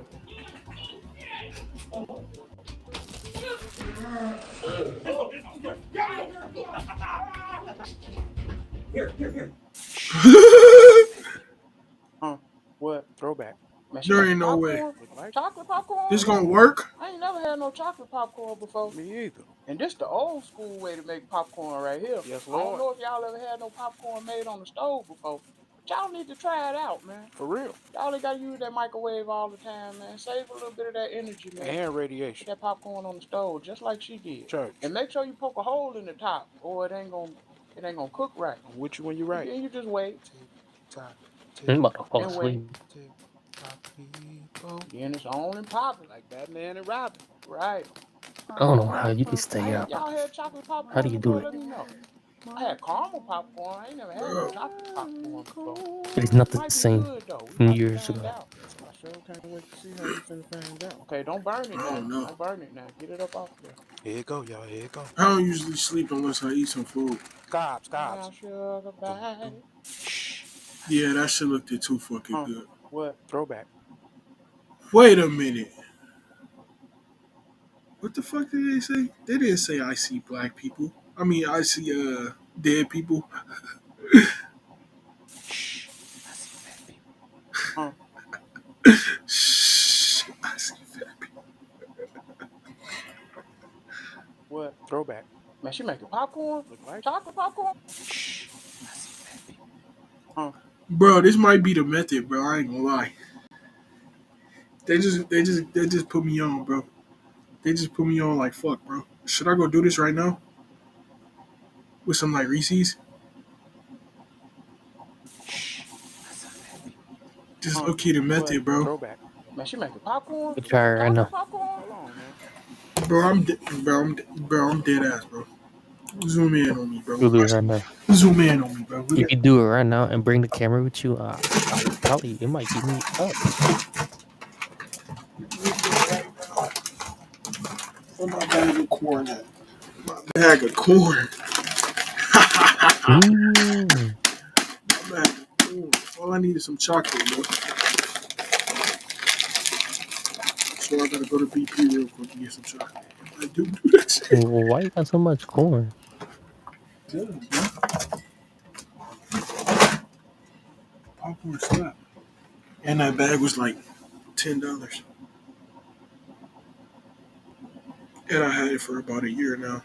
Here. What? Throwback. There ain't no way. Chocolate popcorn? This gonna work? I ain't never had no chocolate popcorn before. Me either. And this the old school way to make popcorn right here. Yes, I don't Lord. know if y'all ever had no popcorn made on the stove before, but y'all need to try it out, man. For real. Y'all ain't gotta use that microwave all the time, man. Save a little bit of that energy, man. And Put radiation. that popcorn on the stove just like she did. Church. And make sure you poke a hole in the top, or it ain't gonna cook right. I'm with you when you're right. And then you just wait I'm about to fall and wait. asleep. Then it's on and popping. Like Batman and Robin. Right. I don't know how you can stay Hey, up. y'all had chocolate How popcorn do you do before? it? Let me know. I had caramel popcorn. I ain't never had no chocolate popcorn before. It's not It the might be same good though. We from about to years find ago. out. I sure can't wait to see how you finna find out. Okay, don't burn it I now. don't know. Don't burn it now. Get it up off there. Here you go, y'all. Here you go. I don't usually sleep unless I eat some food. Scobbs. Brown sugar bite. Yeah, that shit looked too fucking Huh? good. What? Throwback. Wait a minute. What the fuck did they say? They didn't say I see black people. I mean, I see dead people. Huh? Shh. I see fat people. What? Throwback. Man, she making popcorn? Look like. Chocolate popcorn? Huh? Bro, this might be the method, bro. I ain't gonna lie. They just put me on, bro. They just put me on like fuck, bro. Should I go do this right now with some like Reese's? Just Huh? low key the What? method, bro. Throwback. Man, she making popcorn? You try it right now. Chocolate popcorn? Hold on, man. Bro, I'm dead ass, bro. Zoom in on me, bro. You'll do it right now. Zoom in on me, bro. Look If at you do it right now and bring the camera with you, probably it might get me up. where my bag of corn at? My bag of corn. Mm. My bag of corn. All I need is some chocolate, bro. So I gotta go to BP real quick and get some chocolate. I do that shit. Well, why you got so much corn? Damn, bro. Popcorn slap. And that bag was like $10. And I had it for about a year now.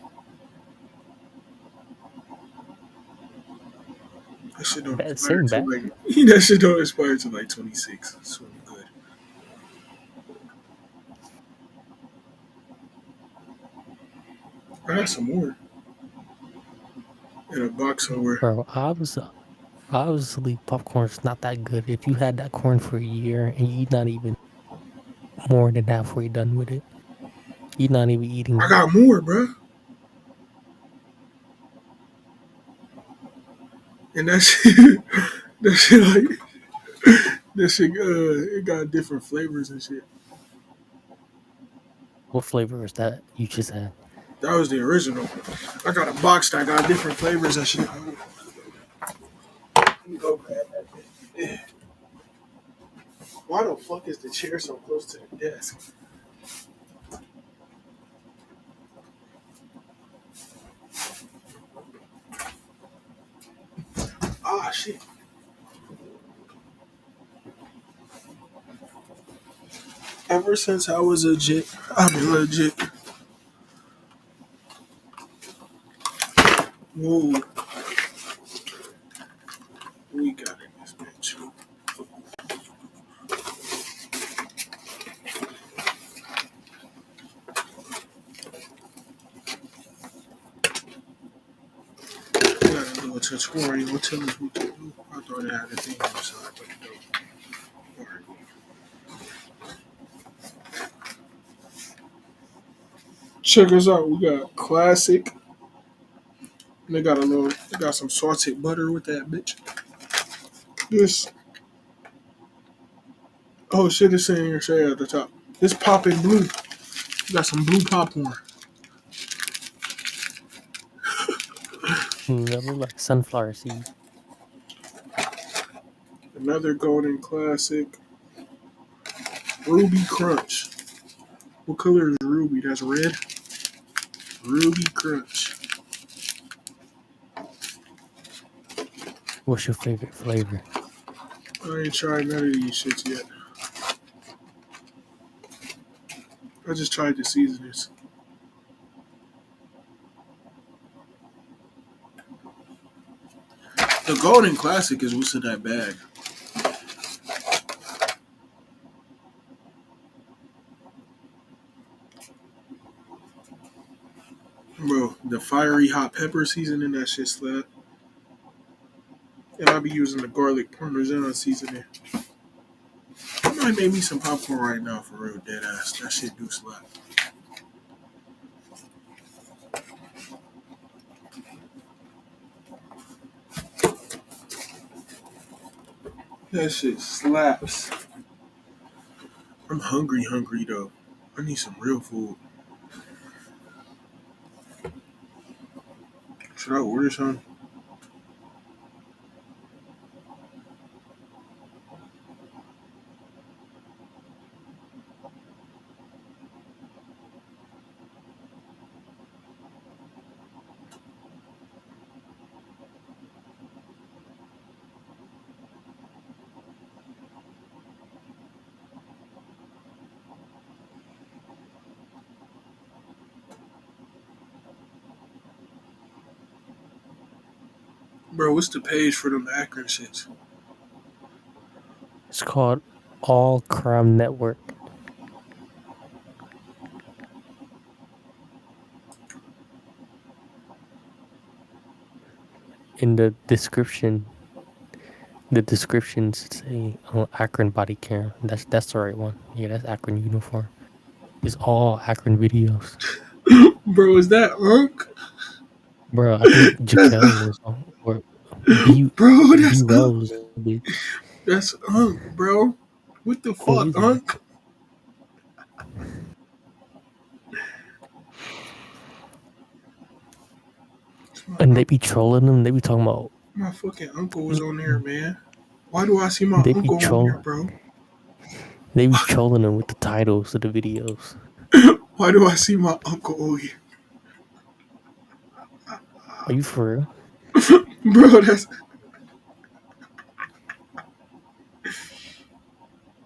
That shit don't That expire same till bag? like that shit don't expire till like 26. So good. I got some more in a box somewhere. Bro, obviously popcorn's not that good if you had that corn for a year and you're not even more than halfway done with it. You're not even I eating. got more, bro. And that shit, that shit like that shit. It got different flavors and shit. What flavor is that you just had? That was the original. I got a box that got different flavors and shit. Let me go grab that thing. Yeah. Why the fuck is the chair so close to the desk? Ah, shit. Ever since I was a jit, I've been legit. Whoa. We got in this bitch. We gotta do a tutorial. What tell us what to do? I thought it had a thing on the side, but it don't. Alright. Check us out. We got classic. And they got some salted butter with that bitch. This, oh shit, it's saying here, say at the top. This poppin' blue. We got some blue popcorn. That look like sunflower seeds. Another golden classic. Ruby Crunch. What color is Ruby? That's red. Ruby Crunch. What's your favorite flavor? I ain't tried none of these shits yet. I just tried the seasonings. The Golden Classic is what's in that bag. Bro, the fiery hot pepper seasoning, that shit slap. And I be using the garlic parmesan seasoning. I might make me some popcorn right now for real, dead ass. That shit do slap. That shit slaps. I'm hungry though. I need some real food. Should I order some? Bro, what's the page for them Akron shits? It's called All Crime Network. In the descriptions say Akron body cam. That's the right one. Yeah, that's Akron uniform. It's all Akron videos. Bro, is that Unk? Bro, I think Jaquel was on, or B Bro, B that's Unk. Rose, bitch. That's Unk, bro. What the Who fuck, is it? Unk? And they be trolling them. They be talking about. My fucking uncle was on there, man. Why do I see my They be uncle on there, troll. bro? They be trolling them with the titles of the videos. Why do I see my uncle on here? Are you for real? Bro, that's...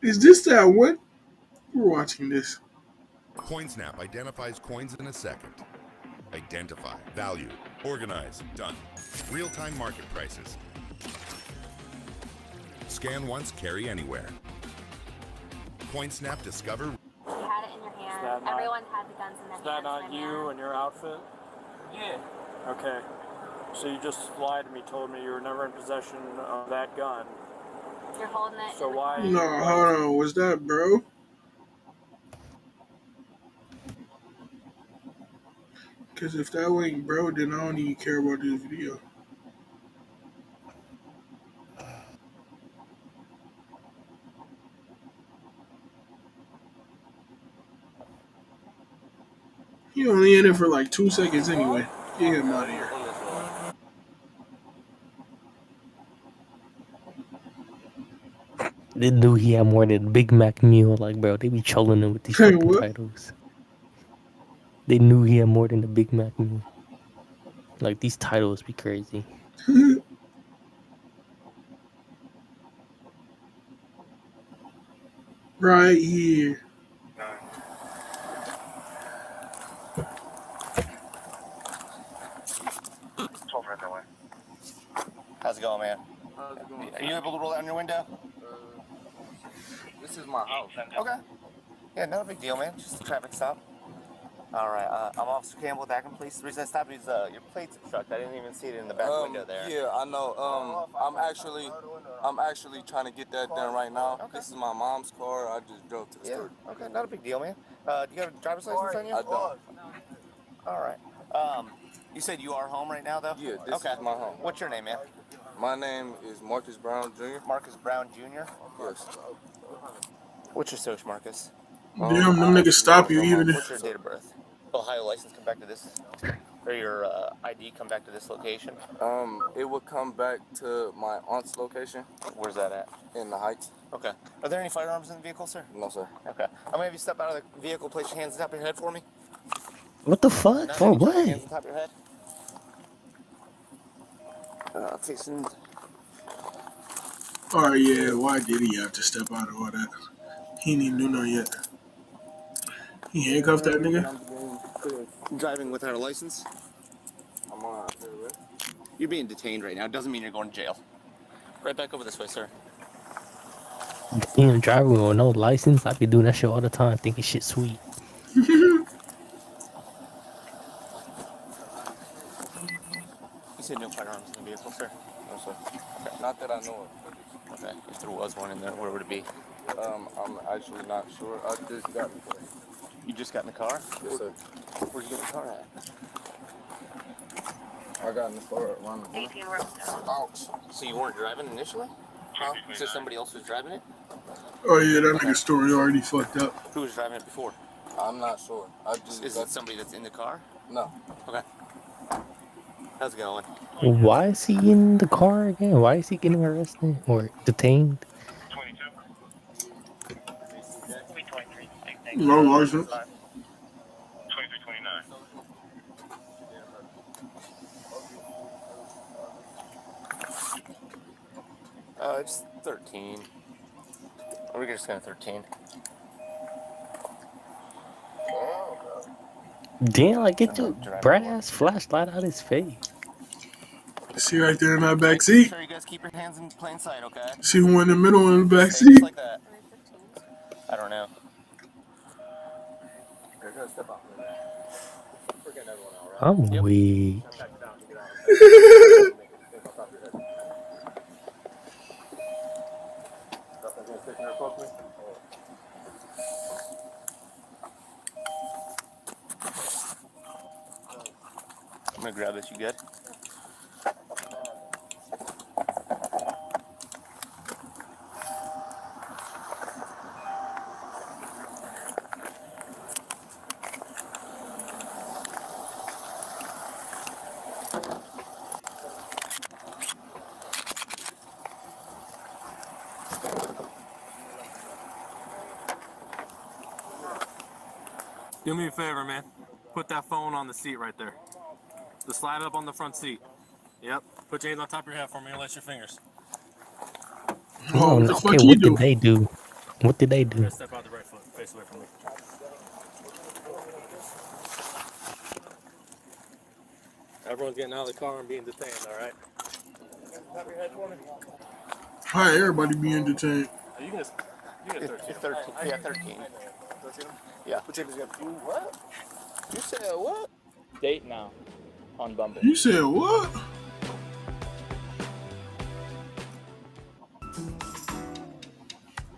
Is this that one? We're watching this. CoinSnap identifies coins in a second. Identify, value, organize, done. Real-time market prices. Scan once, carry anywhere. CoinSnap discover. You had it in your hand. Everyone had the guns in their hands. Is that not you and your outfit? Yeah. Okay. So you just lied to me, told me you were never in possession of that gun. You're holding it. So why? No, hold on. Was that bro? Because if that ain't bro, then I don't even care about this video. He only in it for like 2 seconds anyway. Get him out of here. They knew he had more than a Big Mac meal. Like, bro, they be trolling him with these Hey, fucking what? titles. They knew he had more than a Big Mac meal. Like, these titles be crazy. Right here. How's it going, man? Are you able to roll down your window? This is my house. Okay. Yeah, not a big deal, man. Just a traffic stop. All right. I'm Officer Campbell with Akron Police. The reason I stopped you is your plate's obstructed. I didn't even see it in the back window there. Yeah, I know. I'm actually trying to get that done right now. Okay. This is my mom's car. I just drove to the store. Okay, not a big deal, man. Do you have a driver's license on you? I don't. All right. You said you are home right now, though? Yeah, this is my home. What's your name, man? My name is Marcus Brown Jr. Marcus Brown Jr.? Yes. What's your social, Marcus? Damn, them niggas stop you even What's your date of birth? Ohio license come back to this, or your ID come back to this location? It would come back to my aunt's location. Where's that at? In the Heights. Okay. Are there any firearms in the vehicle, sir? No, sir. Okay. I'm gonna have you step out of the vehicle, place your hands on top of your head for me. What the fuck? Now, For maybe put your what? hands on top of your head. Facing. Oh yeah, why did he have to step out of all that? He didn't even do nothing yet. He handcuffed that nigga? Driving without a license? I'm on. You're being detained right now. It doesn't mean you're going to jail. Right back over this way, sir. Being a driver with no license, I be doing that shit all the time, thinking shit sweet. You said no firearms in the vehicle, sir? No, sir. Okay. Not that I know of. Okay. If there was one in there, where would it be? I'm actually not sure. I just got in the car. You just got in the car? Yes, sir. Where'd you get in the car at? I got in the car around the block. Ouch. So you weren't driving initially? Huh? So somebody else was driving it? Oh yeah, that nigga story already fucked up. Who was driving it before? I'm not sure. Is it somebody that's in the car? No. Okay. How's it going? Why is he in the car again? Why is he getting arrested or detained? No license. It's 13. We're just going to 13. Damn, like get your bright ass flashlight out his face. See right there in that back seat. Make sure you guys keep your hands in plain sight, okay? See who in the middle in the back Stay seat. just like that. I don't know. I'm weak. I'm gonna grab this. You good? Do me a favor, man. Put that phone on the seat right there. Just slide it up on the front seat. Yep. Put your hands on top of your head for me and lace your fingers. Oh, what the Okay, fuck you what do? did they do? What did they do? Step out the right foot. Face away from me. Everyone's getting out of the car and being detained, alright? Tap your head for me. Hi, everybody be entertained. You can 13. 13. Yeah, 13. Yeah. What? You said what? Date now on Bumble. You said what?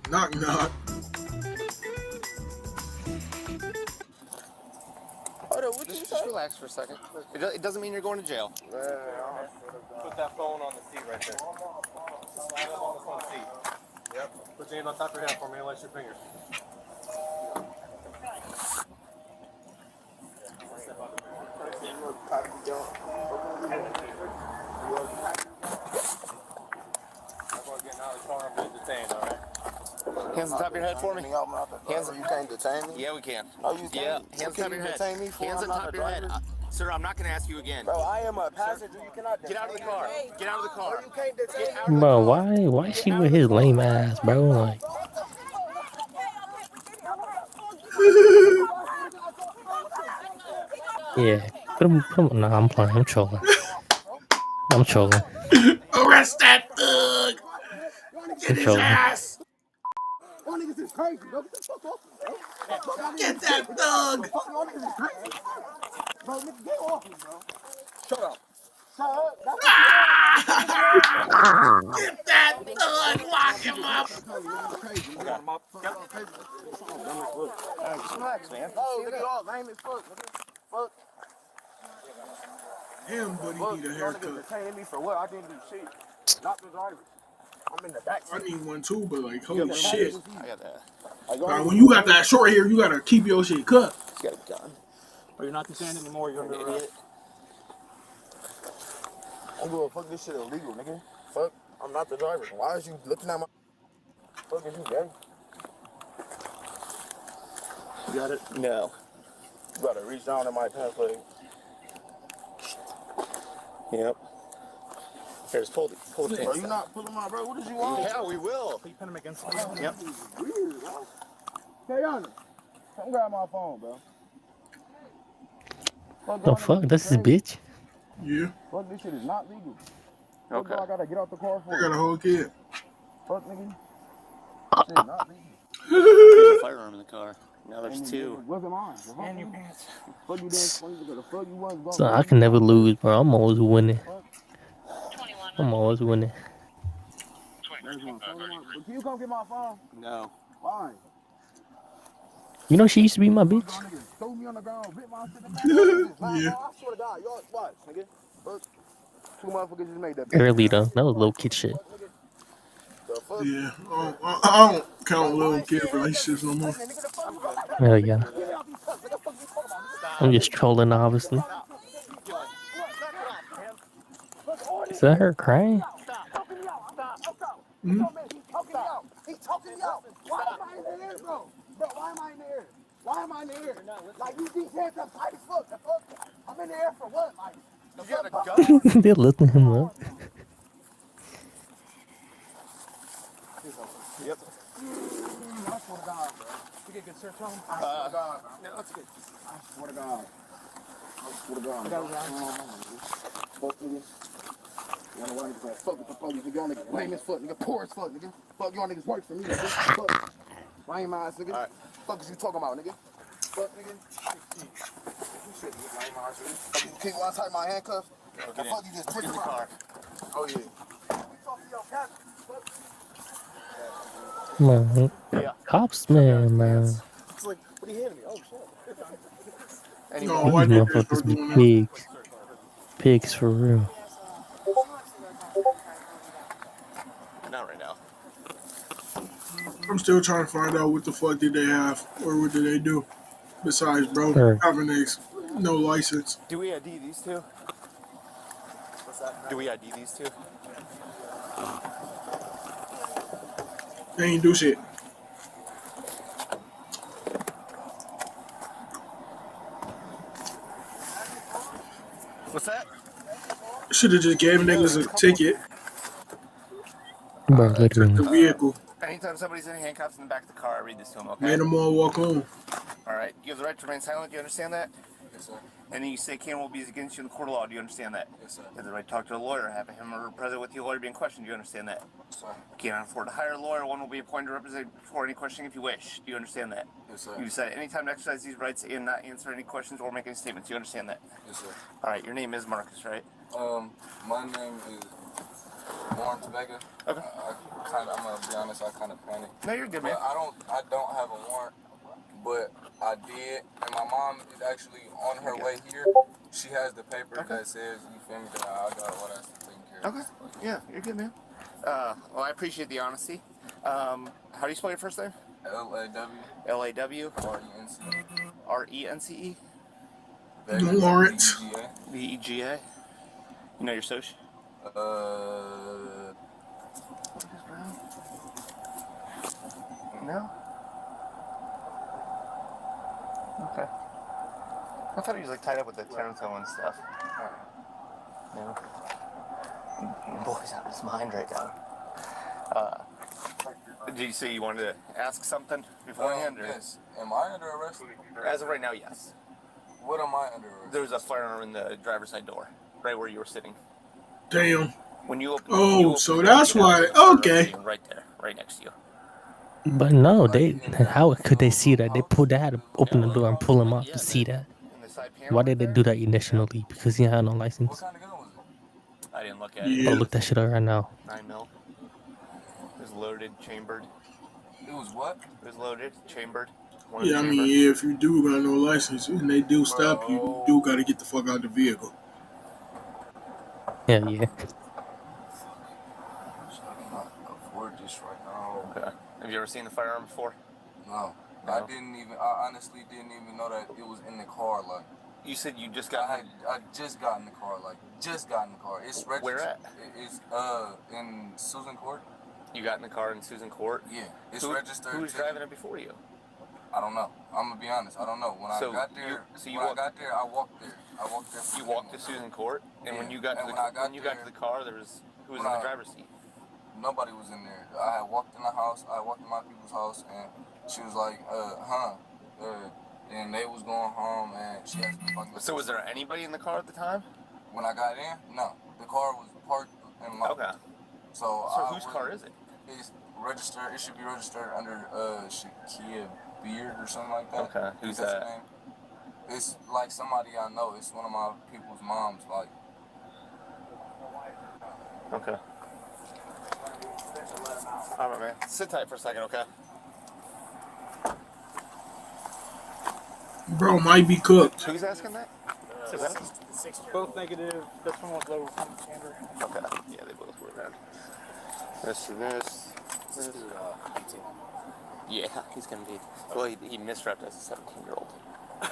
Knock knock. Hold on, just relax for a second. It doesn't mean you're going to jail. Put that phone on the seat right there. Slide it up on the front seat. Yep. Put your hands on top of your head for me and lace your fingers. Everyone's getting out of the car and being detained, alright? Hands on top of your head for me. Hands. You can't detain me. Yeah, we can. Oh, you Yeah, can't. hands on top of your head. Detain me for Hands on I'm top not of a your head. driver? Sir, I'm not going to ask you again. Bro, I am a passenger. You cannot Get out of the car. Get out of the car. You can't detain me. Bro, why she with his lame ass, bro? Like, yeah, put him. Nah, I'm playing. I'm trolling. I'm trolling. Arrest that thug. Get I'm his trolling. ass. Y'all niggas is crazy, bro. Get the fuck off me, bro. Get that thug. Y'all niggas is crazy. Bro, nigga, get off me, bro. Shut up. Shut up. Get that thug. Lock him up. Relax, man. Oh, look at all lame as fuck. Fuck. Him, buddy, need a Y'all niggas haircut. detaining me for what? I didn't do shit. Not the driver. I'm in the back I seat. need one too, but like, holy shit. I got that. Right, when you got that short hair, you gotta keep your shit cut. You got a gun. Or you're not detained anymore, you're under arrest. I'm going fuck this shit illegal, nigga. Fuck. I'm not the driver. Why is you looking at my... Fuck, is you gay? You got it? No. You gotta reach down in my pants leg. Yep. Here's pull the Bro, pants you down. not pulling my bro. What did you want? Yeah, we will. Put your pen against me. Yep. Weird, bro. Kayana, come grab my phone, bro. The fuck? That's his bitch. Yeah. Fuck, this shit is not legal. What Okay. do I gotta get out the car for? I got a whole kid. Fuck, nigga. Shit, not legal. There's a firearm in the car. Now there's And two. it wasn't mine. The fuck, And your nigga? pants. Fuck you didn't explain it. The fuck you wasn't So going I to can never me. lose, bro. I'm always winning. I'm always winning. There's my phone. But can you come get my phone? No. Why? You know she used to be my bitch. Y'all niggas throw me on the ground, bit my shit, man. What is this? Yeah. I swear to God, y'all watch, nigga. Fuck. Two motherfuckers just made that bitch. Early though. That was little kid shit. The fuck? Yeah. I don't count little kid relationships no more. Hell yeah. I'm just trolling, obviously. Is that her crying? Mm-hmm. He's talking me out. Why am I in the air, bro? Bro, why am I in the air? Why am I in the air? Like, these hands up tight as fuck. The fuck? I'm in the air for what? Like, you got a gun? They're lifting him up. Yep. I swear to God, bro. You get good search on? I swear to God, bro. No, that's good. I swear to God. I swear to God. Fuck, nigga. You know why niggas like, fuck with the police, nigga. Y'all niggas lame as fuck, nigga. Poor as fuck, nigga. Fuck, y'all niggas work for me, nigga. Fuck. Lame ass, nigga. All right. Fuck is you talking about, nigga? Fuck, nigga. Shit, nigga. Lame ass, nigga. Fuck, you can't want to tighten my handcuffs? Okay. Fuck, you just twist my car. Oh, yeah. You talking to your captain? Man, Yeah. cops, man. It's like, what are you handing me? Oh, shit. No, These white niggas motherfuckers start be doing that. pigs. Pigs for real. Not right now. I'm still trying to find out what the fuck did they have or what did they do besides bro Or having no license. Do we ID these two? What's that? Do we ID these two? They ain't do shit. What's that? Should have just gave niggas a ticket. bro, Took literally. the vehicle. Anytime somebody's in handcuffs in the back of the car, I read this to them, okay? Made them all walk home. All right. You have the right to remain silent. Do you understand that? Yes, sir. And then you say Cain will be against you in the court of law. Do you understand that? Yes, sir. You have the right to talk to a lawyer, have him or present with you, a lawyer being questioned. Do you understand that? Yes, sir. You cannot afford to hire a lawyer. One will be appointed to represent for any questioning if you wish. Do you understand that? Yes, sir. You decide anytime to exercise these rights and not answer any questions or make any statements. Do you understand that? Yes, sir. All right. Your name is Marcus, right? My name is Warren Tobacco. Okay. I'm gonna be honest, I kind of panicked. No, you're good, man. I don't have a warrant, but I did, and my mom is actually on her way here. She has the paper that says, you feel me, that I got all that taken care of. Okay. Yeah, you're good, man. Well, I appreciate the honesty. How do you spell your first name? L-A-W. L-A-W. R-E-N-C-E. R-E-N-C-E. Lawrence. V-E-G-A. You know your social? No? Okay. I thought he was like tied up with the Taranto and stuff. No. Boy's out of his mind right now. Did you say you wanted to ask something beforehand? Yes. Am I under arrest? As of right now, yes. What am I under arrest? There was a firearm in the driver's side door, right where you were sitting. Damn. When you open, So that's why. Okay. Right there, right next to you. But no, how could they see that? They had to open the door and pull him off to see that. Why did they do that initially? Because he had no license. I didn't look at it. Oh, look that shit up right now. 9 mil. It was loaded, chambered. It was what? It was loaded, chambered. Yeah, I mean, yeah, if you do got no license and they do stop you, you do got to get the fuck out of the vehicle. Yeah, yeah. Afford this right now. Okay. Have you ever seen the firearm before? No. I honestly didn't even know that it was in the car. Like, you said you just got. I just got in the car. Like, just got in the car. It's registered. Where at? It's in Susan Court. You got in the car in Susan Court? Yeah. It's registered. Who was driving it before you? I don't know. I'm gonna be honest. I don't know. When I got there, I walked there. You walked to Susan Court, and when you got to the car, there was who was in the driver's seat? Nobody was in there. I had walked in the house. I walked in my people's house, and she was like, and they was going home, and she asked me if I could. So was there anybody in the car at the time? When I got in, no. The car was parked in my... Okay. So whose car is it? It's registered. It should be registered under Shakia Beard or something like that. Okay. Who's That's that? the name. It's like somebody I know. It's one of my people's moms. Like. Okay. All right, man. Sit tight for a second, okay? Bro might be cooked. Who's asking that? Both negative. This one was low chamber. Okay. Yeah, they both were then. This and this. This is 18. Yeah, he's gonna be. Well, he misrepped as a 17-year-old.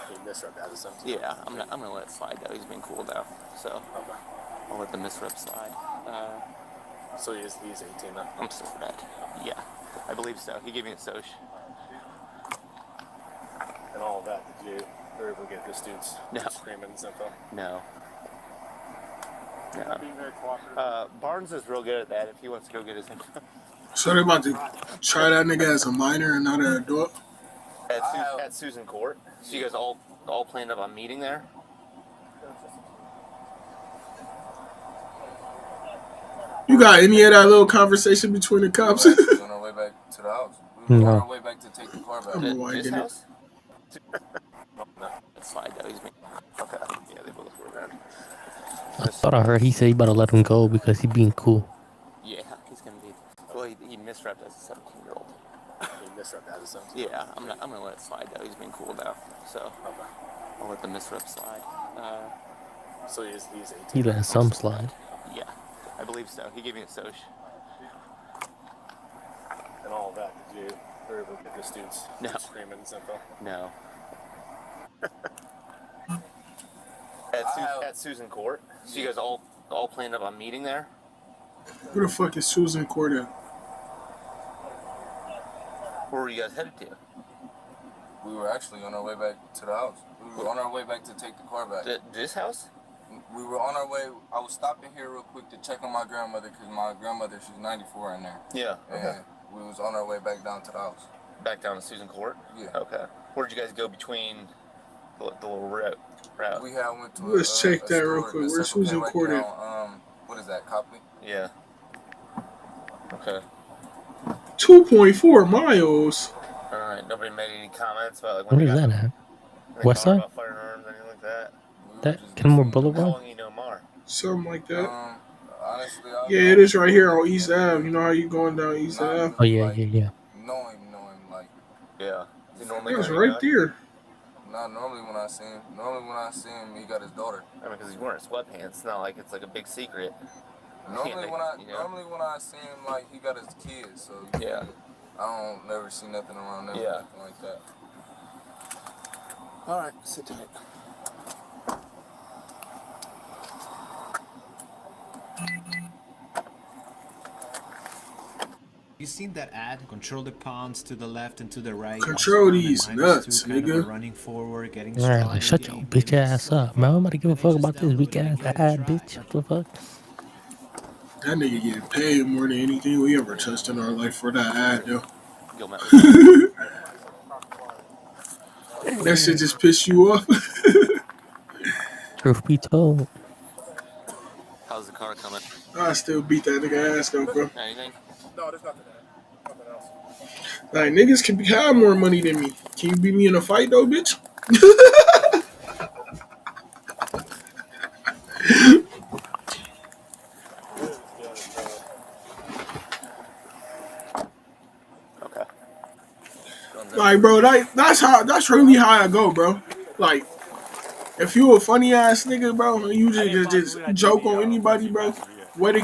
He misrepped as a 17. Yeah, I'm gonna let it slide though. He's been cool though, so I'll let the misrep slide. So he's 18 then. I'm still for that. Yeah, I believe so. He gave me a soch. And all of that, did you were able to get the students screaming this info? No. Not being very cooperative. Barnes is real good at that. If he wants to go get his info. So they about to try that nigga as a minor and not an adult? At Susan Court. So you guys all planned up on meeting there? You got any of that little conversation between the cops? We were actually on our way back to the house. We were on our way back to take the car back. His house? No, that's fine though. He's been... Okay. Yeah, they both were then. I thought I heard he said he about to let him go because he being cool. Yeah, he's gonna be. Well, he misrepped as a 17-year-old. He misrepped as a 17. Yeah, I'm gonna let it slide though. He's been cool though, so I'll let the misrep slide. So he's 18. He let some slide. Yeah, I believe so. He gave me a soch. And all of that, did you were able to get the students screaming this info? No. At Susan Court. So you guys all planned up on meeting there? Who the fuck is Susan Court at? Where were you guys headed to? We were actually on our way back to the house. We were on our way back to take the car back. This house? We were on our way. I was stopping here real quick to check on my grandmother because my grandmother, she's 94 in there. Yeah. And we was on our way back down to the house. Back down to Susan Court? Yeah. Okay. Where did you guys go between the little route? We went to Let's check that real quick. Where's Susan Court at? What is that, Copley? Yeah. Okay. 2.4 miles. Alright, nobody made any comments about like Where is that at? West side? about firearms, anything like that? That Kenmore How Boulevard? long you know Mar? Something like that. Honestly, Yeah, it is right here on East Ave. You know how you going down East Ave? Oh yeah. Know him, like. Yeah. Is he normally That's wearing a right gun? there. Not normally when I see him. Normally when I see him, he got his daughter. I mean, because he's wearing sweatpants. It's not like it's like a big secret. Normally when I see him, like he got his kids, so yeah, I don't never see nothing around there, nothing like that. All right, sit tight. You seen that ad? Control the pawns to the left and to the right. Control these nuts, nigga. Running forward, getting Alright, like shut your bitch ass up, man. I'm about to give a fuck about this weak ass ad, bitch. What the fuck? That nigga getting paid more than anything we ever touched in our life for that ad, though. That shit just pissed you off. Truth be told. How's the car coming? I still beat that nigga ass though, bro. Anything? No, there's nothing there. Nothing else. Like, niggas can have more money than me. Can you beat me in a fight though, bitch? Like, bro, that's really how I go, bro. Like, if you a funny ass nigga, bro, and you just joke on anybody, bro, way to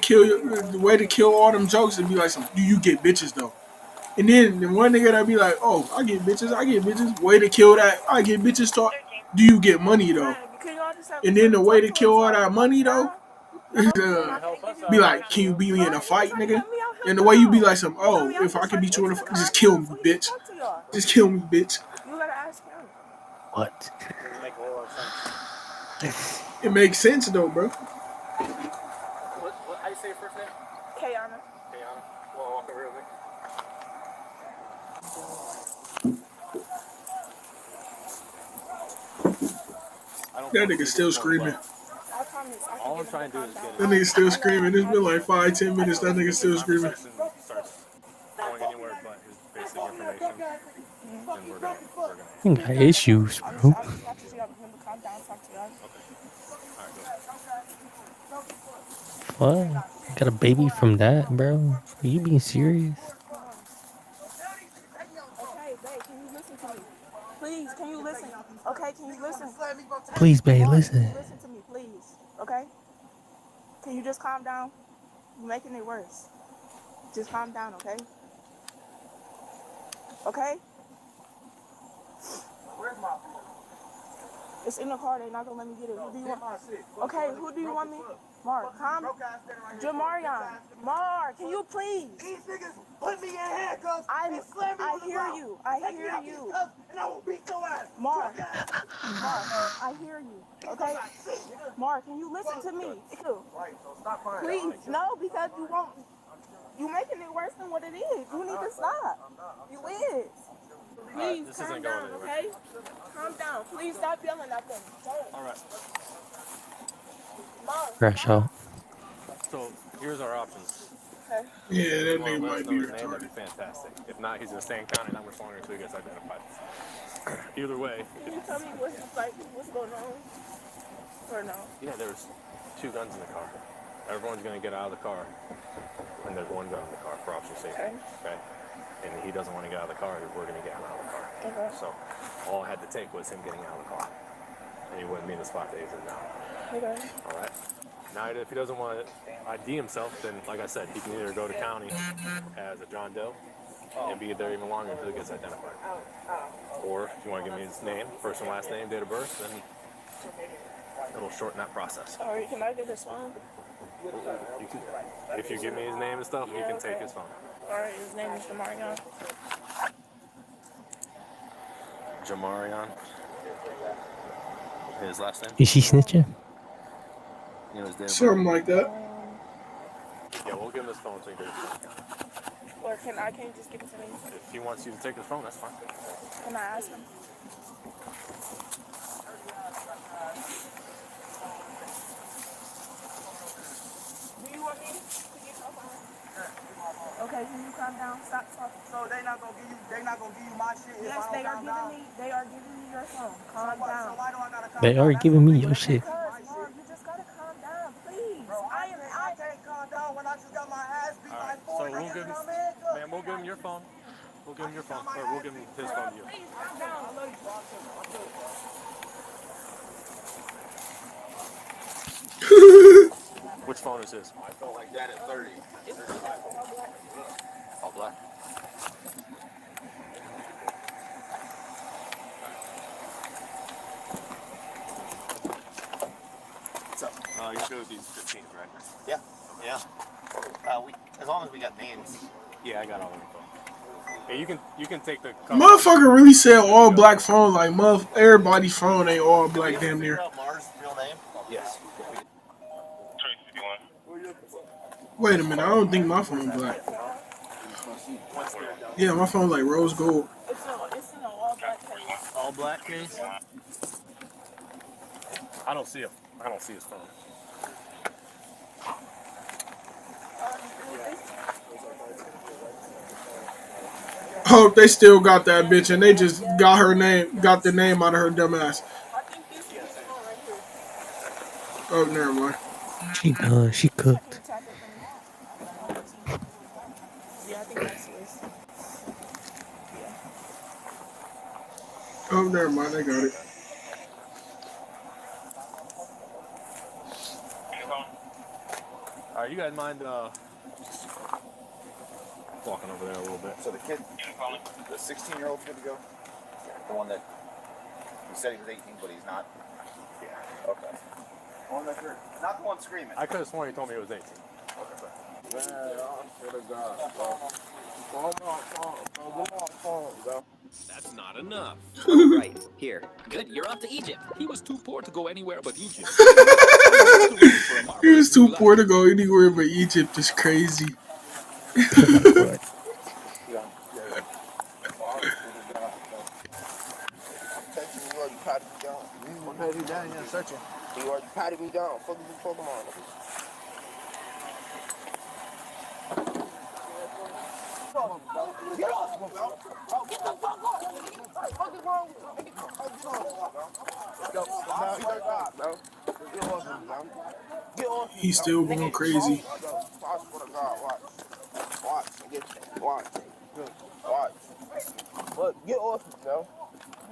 kill all them jokes and be like, do you get bitches though? And then the one nigga that be like, oh, I get bitches. Way to kill that, I get bitches talk. Do you get money though? And then the way to kill all that money though is be like, can you beat me in a fight, nigga? And the way you be like, oh, if I can beat you in a fight, just kill me, bitch. Just kill me, bitch. You gotta ask him. What? It makes sense though, bro. How you say your first name? Kayana. Kayana. Well, walk over here. That nigga still screaming. All I'm trying to do is get That nigga still screaming. It's been like 5-10 minutes. That nigga still screaming. conversation starts going anywhere but his basic information, then we're gonna You got issues, bro. What? Got a baby from that, bro? Are you being serious? Okay, babe, can you listen to me? Please, can you listen? Okay, can you listen? Please, babe, Mark, can listen. you listen to me, please? Okay? Can you just calm down? You're making it worse. Just calm down, okay? Okay? Where's my phone? It's in the car. They're not gonna let me get it. Who do you want? Okay, who do you want me? Mark, calm. Jamarion. Mark, can you please? These niggas put me in handcuffs. I hear you. I hear you. And I will beat your ass. Mark, I hear you. Okay? Mark, can you listen to me? Please, no, because you won't. You making it worse than what it is. You need to stop. You is. Please calm down, okay? Calm down. Please stop yelling at them. All right. Crash out. So here's our options. Okay. Yeah, If that you want nigga to let us might know be his name, that'd retarded. be fantastic. If not, he's gonna stay in county, and I'm responding until he gets identified. Either way. Can you tell me what's going on? Or no? Yeah, there's 2 guns in the car. Everyone's gonna get out of the car, and there's 1 gun in the car for officer safety. Okay. And he doesn't want to get out of the car. We're gonna get him out of the car. Okay. So all I had to take was him getting out of the car, and he wouldn't be in the spot that he's in now. Okay. All right. Now, if he doesn't want to ID himself, then, like I said, he can either go to county as a John Doe and be there even longer until he gets identified. Or if you want to give me his name, first and last name, date of birth, then it'll shorten that process. All right, can I get his phone? You can, if you give me his name and stuff, you can take his phone. All right, his name is Jamarion. Jamarion. His last name? Is she snitching? You know his date of birth? Something like that. Yeah, we'll give him his phone so he can. Or can you just give it to me? If he wants you to take his phone, that's fine. Can I ask him? Do you want me to get your phone? Okay, can you calm down? Stop talking. So they not gonna give you my shit? Yes, they are giving me. They are giving me your phone. Calm down. So why do I gotta calm down? They are giving me your shit. Because, Mom, you just gotta calm down, please. Bro, I can't calm down when I just got my ass beat by 4 So we'll give him, man, we'll give him your phone. We'll give him your phone, or we'll give him his phone to you. Please calm down. Which phone is his? I felt like that at 30. All black. What's up? You're good with these 15s, right? Yeah. Yeah. As long as we got names. Yeah, I got all of them. Yeah, you can take the. Motherfucker really said all black phone. Like, everybody's phone ain't all black damn near. Mars' real name? Yes. Wait a minute, I don't think my phone's black. Yeah, my phone's like rose gold. It's in an all black case. All black case? I don't see him. I don't see his phone. Hope they still got that bitch and they just got the name out of her dumb ass. Oh, never mind. She done. She cooked. Yeah, I think that's his. Oh, never mind. I got it. Alright, you guys mind just walking over there a little bit? So the kid, the 16-year-old's good to go? The one that, he said he was 18, but he's not? Yeah. Okay. Not the one screaming. I could have sworn he told me it was 18. That's not enough. Right, here. Good, you're off to Egypt. He was too poor to go anywhere but Egypt. He was too poor to go anywhere but Egypt. Is crazy. What have you done? You're searching. You already patted me down. Fuck you talking about, nigga. Get off me, bro. Oh, get the fuck off. What the fuck is wrong with you? Nigga, oh, get off me, bro. Yo, I swear to God, bro. Get off me, bro. Get off me, He's bro. still going Nigga, crazy. oh, yo, I swear to God, watch. Watch, nigga. Watch. Watch. But get off me, bro.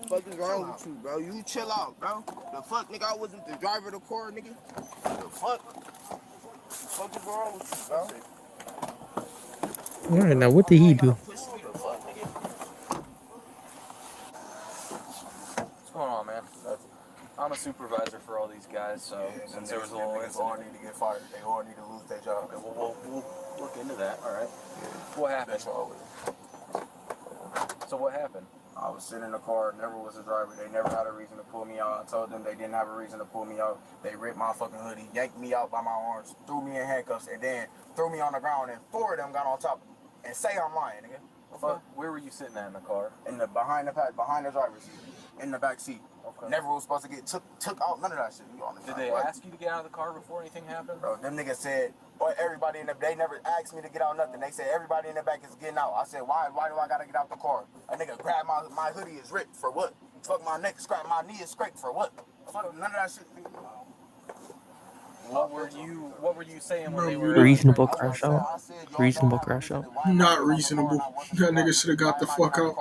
What the fuck is wrong with you, bro? You chill out, bro. The fuck, nigga, I wasn't the driver of the car, nigga. The fuck? The fuck is wrong with you, bro? All right, now what did he do? Push me the fuck, nigga. What's going on, man? I'm a supervisor for all these guys, so since there was a little incident, all need to get fired. They all need to lose their job. okay, we'll look into that. All right. What happened? That's all. So what happened? I was sitting in the car, never was a driver. They never had a reason to pull me out. I told them they didn't have a reason to pull me out. They ripped my fucking hoodie, yanked me out by my arms, threw me in handcuffs, and then threw me on the ground, and 4 of them got on top of me. And say I'm lying, nigga. Okay. Where were you sitting at in the car? In the behind the driver's seat, in the back seat. Okay. Never was supposed to get took out, none of that shit. You Did they ask you to get out of the car before anything happened? Bro, them niggas said, or everybody in the, they never asked me to get out nothing. They said everybody in the back is getting out. I said, why do I gotta get out the car? A nigga grabbed my hoodie is ripped for what? Fuck my neck scraped, my knee is scraped for what? Fuck none of that shit. What were you saying when they were Reasonable crash out. Reasonable crash out. Not reasonable. That nigga should have got the fuck out.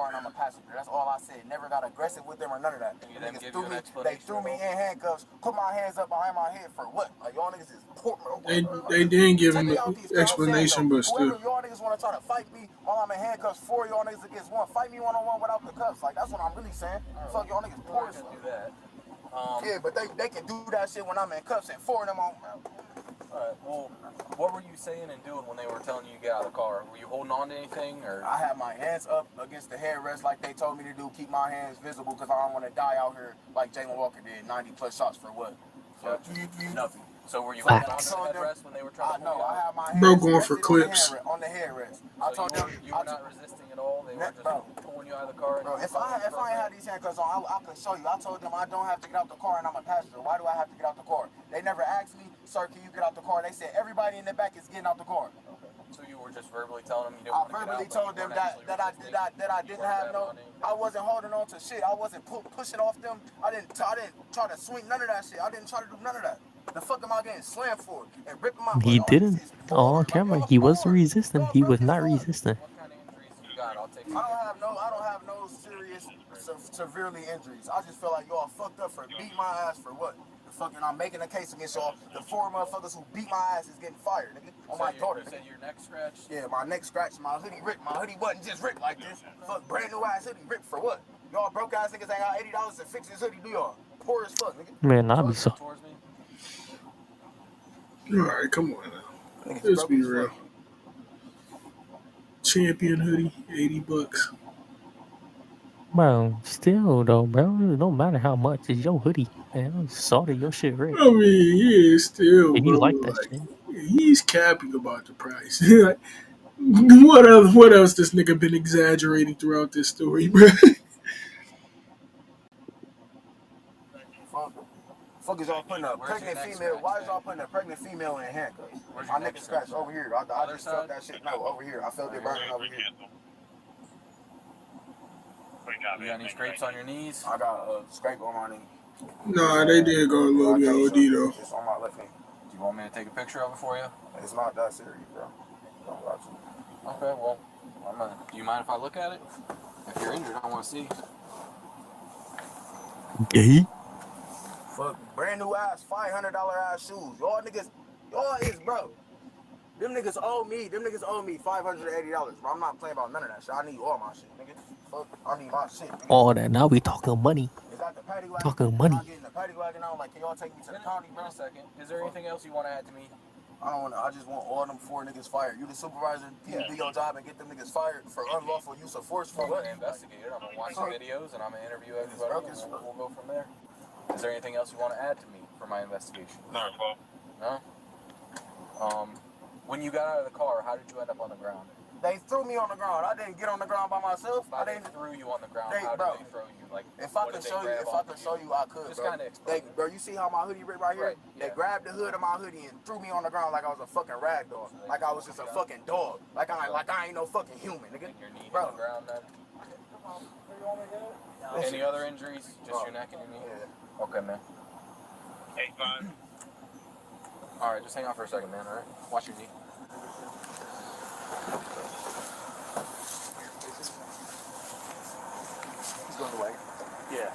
That's all I said. Never got aggressive with them or none of that. Them give you an They explanation threw me in handcuffs, put my hands up behind my head for what? Like y'all niggas is poor. They didn't give him an explanation, but still. Whoever y'all niggas want to try to fight me while I'm in handcuffs, 4 y'all niggas against 1. Fight me one-on-one without the cuffs. Like that's what I'm really saying. Fuck y'all niggas poor as fuck. do that. Yeah, but they can do that shit when I'm in cuffs and 4 of them on. Alright, well, what were you saying and doing when they were telling you to get out of the car? Were you holding on to anything, or? I had my hands up against the headrest like they told me to do, keep my hands visible because I don't want to die out here like Jalen Walker did, 90 plus shots for what? For nothing. So were you holding on to the headrest when they were trying to pull you out? I had my hands Bro going for clips. on the headrest. I told them you were not resisting at all. They were just pulling you out of the car. Bro, if I ain't had these handcuffs on, I could show you. I told them I don't have to get out the car and I'm a passenger. Why do I have to get out the car? They never asked me, sir, can you get out the car? They said everybody in the back is getting out the car. So you were just verbally telling them you didn't want to get out? I verbally told them that I didn't have no. I wasn't holding on to shit. I wasn't pushing off them. I didn't try to swing none of that shit. I didn't try to do none of that. The fuck am I getting slammed for? And ripping my. He didn't. Oh, on camera, he wasn't resisting. He was not resisting. I don't have no serious, severely injuries. I just feel like y'all fucked up for beating my ass for what? The fucking I'm making a case against y'all. The 4 motherfuckers who beat my ass is getting fired, nigga. On my daughter. You said your neck scratched? Yeah, my neck scratched, my hoodie ripped. My hoodie wasn't just ripped like this. Fuck, brand new ass hoodie ripped for what? Y'all broke ass niggas ain't got $80 to fix this hoodie, do y'all? Poor as fuck, nigga. Man, I'll be so. Alright, come on now. Let's be real. Champion hoodie, $80. Bro, still though, bro, it don't matter how much. It's your hoodie, man. Salty your shit, right? I mean, yeah, still. If you bro, like that shit. He's capping about the price. Like, what else this nigga been exaggerating throughout this story, bro? Fuck is y'all putting a pregnant female? Why is y'all putting a pregnant female in handcuffs? My neck is scratched over here. I just felt that shit. No, over here. I felt it burning over here. You got any scrapes on your knees? I got a scrape on my knee. Nah, they did go a little bit OD though. It's on my left knee. Do you want me to take a picture of it for you? It's not that serious, bro. Don't watch it. Okay, well, do you mind if I look at it? If you're injured, I want to see. Gay. Fuck, brand new ass, $500 ass shoes. Y'all is bro. Them niggas owe me $580, bro. I'm not playing about none of that shit. I need all my shit, nigga. Fuck, I need my shit, nigga. All that. Now we talking money. Talking money. I'm getting the paddy wagon on. Like, can y'all take me to the county, bro? A second. Is there anything else you want to add to me? I just want all them 4 niggas fired. You the supervisor, you do your job and get them niggas fired for unlawful use of force for what? I'm gonna investigate it. I'm gonna watch the videos and I'm gonna interview everybody and we'll go from there. Is there anything else you want to add to me for my investigation? No? When you got out of the car, how did you end up on the ground? They threw me on the ground. I didn't get on the ground by myself. How they threw you on the ground? How bro, did they throw you? Like, if I could show you, I could, Just bro. kind of explain. Bro, you see how my hoodie ripped right here? Right, yeah. They grabbed the hood of my hoodie and threw me on the ground like I was a fucking rag doll. Like I was just a fucking dog. Like I ain't no fucking human, nigga. Your knee Bro. on the ground then? Any other injuries? Just your neck and your knee? Yeah. Okay, man. 8-5. Alright, just hang on for a second, man, alright? Watch your knee. He's going away. Yeah.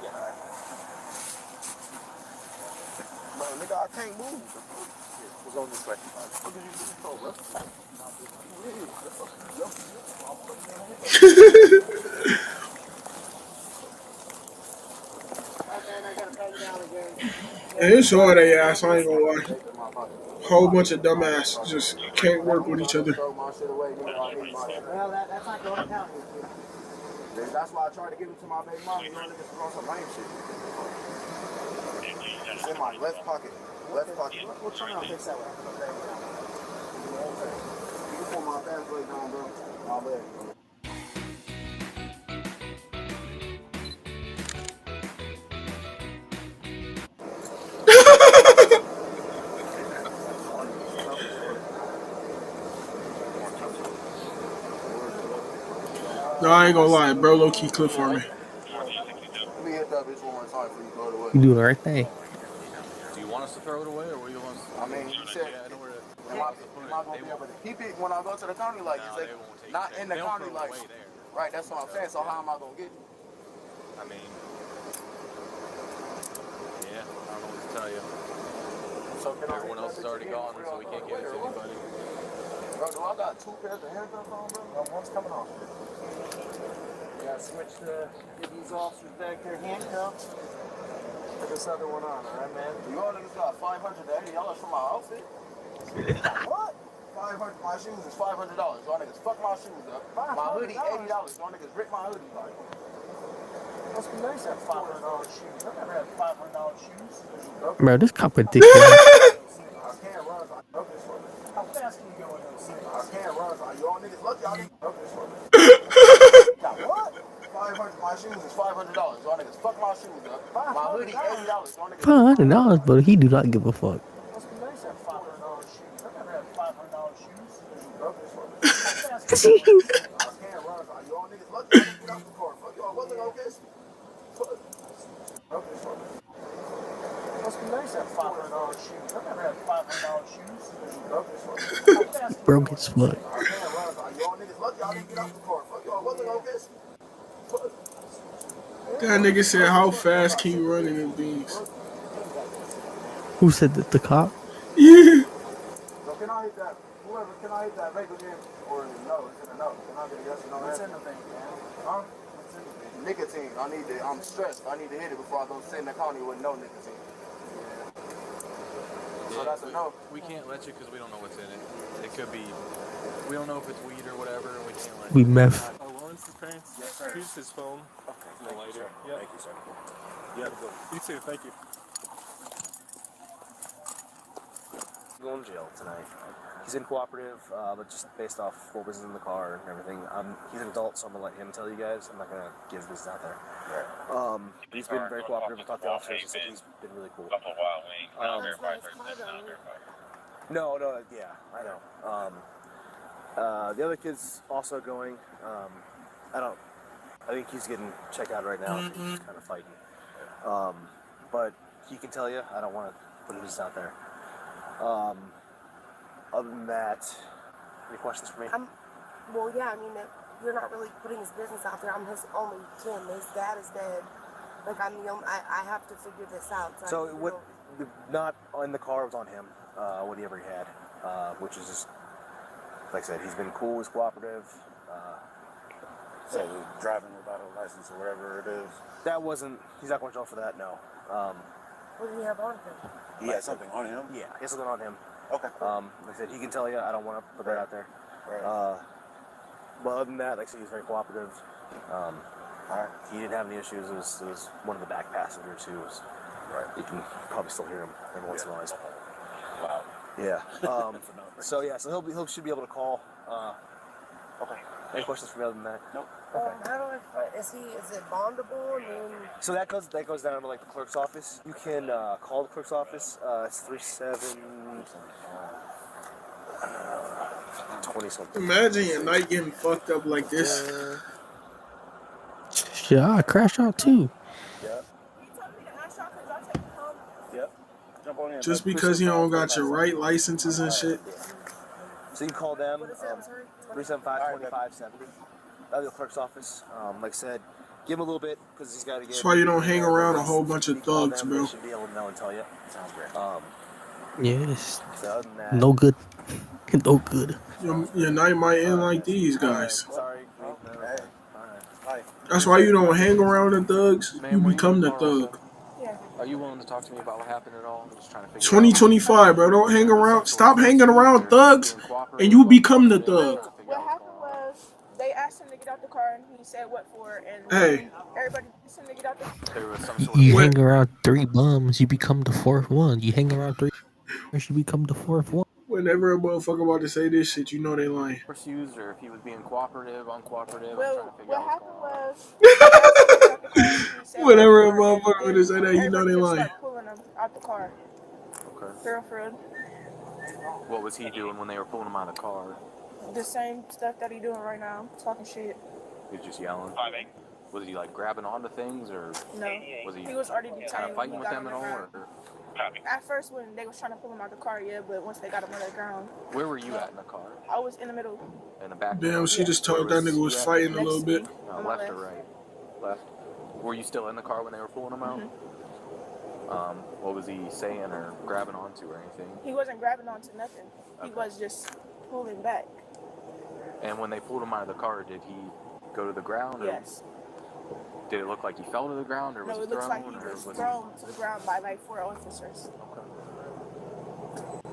Bro, nigga, I can't move. We're going this way. What did you do for, bro? It's hard, ass. I ain't gonna lie. Whole bunch of dumbass just can't work with each other. Well, that's not going to count. That's why I tried to give it to my baby mom. You know, niggas was on some lame shit. It's in my left pocket. Left pocket. We'll turn around face that way. You can pull my pants leg down, bro. My leg. No, I ain't gonna lie, bro. Low key clip for me. Let me hit that bitch one more time before you throw it away. You do the right thing. Do you want us to throw it away, or what do you want us to do? I mean, you said, am I going to be able to keep it when I go to the county? Like, is it not in the county? Like, right, that's what I'm saying. So how am I going to get it? I mean, yeah, I don't know what to tell you. So can Everyone else is already gone, so we can't give it to anybody. Bro, do I got 2 pairs of handcuffs on, bro? No, one's coming off. Yeah, switch these officers back there handcuffed. Put this other one on, alright, man? You all niggas got $580 for my outfit? What? 500. My shoes is $500. Y'all niggas fuck my shoes up. My hoodie $80. Y'all niggas rip my hoodie like. Must be nice to have $500 shoes. I've never had $500 shoes. Bro, this cop ridiculous. I can't run. I know this one. How fast can you go in those seats? I can't run. Y'all niggas lucky. Y'all niggas know this one. What? 500. My shoes is $500. Y'all niggas fuck my shoes up. My hoodie $80. Y'all niggas. $500, but he do not give a fuck. Must be nice to have $500 shoes. I've never had $500 shoes. Know this one. How fast can you go in those seats? I can't run. Y'all niggas lucky. Y'all didn't get out the car. Fuck y'all. Wasn't okay. Fuck. Know this one. Must be nice to have $500 shoes. I've never had $500 shoes. Know this one. Broke as fuck. I can't run. Y'all niggas lucky. Y'all didn't get out the car. Fuck y'all. Wasn't okay. Fuck. That nigga said, "How fast can you run in them beans?" Who said that? The cop? Yeah. So can I hit that? Whoever, can I hit that vape again? Or no? It's in a no. Can I get a yes or no? What's in the vape, man? Huh? Nicotine. I'm stressed. I need to hit it before I go sit in the county with no nicotine. So that's a no. We can't let you because we don't know what's in it. It could be, we don't know if it's weed or whatever, and we can't let We you. meth. Lawrence's parents? Yes, sir. Here's his phone. Okay. No lighter. Yeah. Thank you, sir. Yeah, you too. Thank you. Going to jail tonight. He's incooperative, but just based off what was in the car and everything. He's an adult, so I'm gonna let him tell you guys. I'm not gonna give this out there. He's been very cooperative. I talked to the officers. He said he's been really cool. No, yeah, I know. The other kid's also going. I think he's getting checked out right now. I think he's kind of fighting. But he can tell you. I don't want to put this out there. Other than that, any questions for me? Well, yeah, I mean, you're not really putting his business out there. I'm his only kin. His dad is dead. Like, I have to figure this out. So what? Not in the car was on him. Whatever he had, which is just like I said, he's been cool. He's cooperative. So driving without a license or whatever it is. That wasn't. He's not going to jail for that. No. What do you have on him? He had something on him? Yeah, he has something on him. Okay. Like I said, he can tell you. I don't want to put that out there. Right. But other than that, like I said, he's very cooperative. He didn't have any issues. It was one of the back passengers who was. Right. You can probably still hear him every once in a while. Wow. Yeah. So he should be able to call. Okay. Any questions for me other than that? Nope. Okay. How do is it bondable? I mean, So that goes down to like the clerk's office. You can call the clerk's office. It's 20 something. Imagine your night getting fucked up like this. Shit, I crash out too. Yep. Yep. Jump on in. Just because you don't got your right licenses and shit. So you can call them, 375-2570. That'll be the clerk's office. Like I said, give him a little bit because he's got to get. That's why you don't hang around a whole bunch of thugs, They bro. should be able to know and tell you. Sounds great. Yes. So other than that, No good. No good. Your night might end like these guys. Sorry. That's why you don't hang around the thugs. You become the thug. Are you willing to talk to me about what happened at all? I'm just trying to figure 2025, bro. Don't hang around. Stop hanging around thugs, and you become the thug. what happened was they asked him to get out the car, and he said what for, and Hey. everybody asked him to get out the car. There was some sort You of hang around 3 bums, you become the 4th one. You hang around 3 bums, you become the 4th one. Whenever a motherfucker about to say this shit, you know they lying. force used, or if he was being cooperative, uncooperative. Well, what happened was Whenever a motherfucker would say that, you know they lying. start pulling him out the car. Okay. Girlfriend. What was he doing when they were pulling him out of the car? The same stuff that he doing right now, talking shit. He was just yelling. Was he like grabbing onto things, or No, was he was already detained. kind of fighting with them at all? Or? At first, when they was trying to pull him out the car, yeah, but once they got him on the ground. Where were you at in the car? I was in the middle. In the back. Damn, she just told that nigga was fighting a little bit. Left or right? Left. Were you still in the car when they were pulling him out? What was he saying or grabbing onto or anything? He wasn't grabbing onto nothing. He was just pulling back. And when they pulled him out of the car, did he go to the ground? Or Yes. Did it look like he fell to the ground, or was No, he it looks thrown? like he was thrown to the ground by like 4 officers.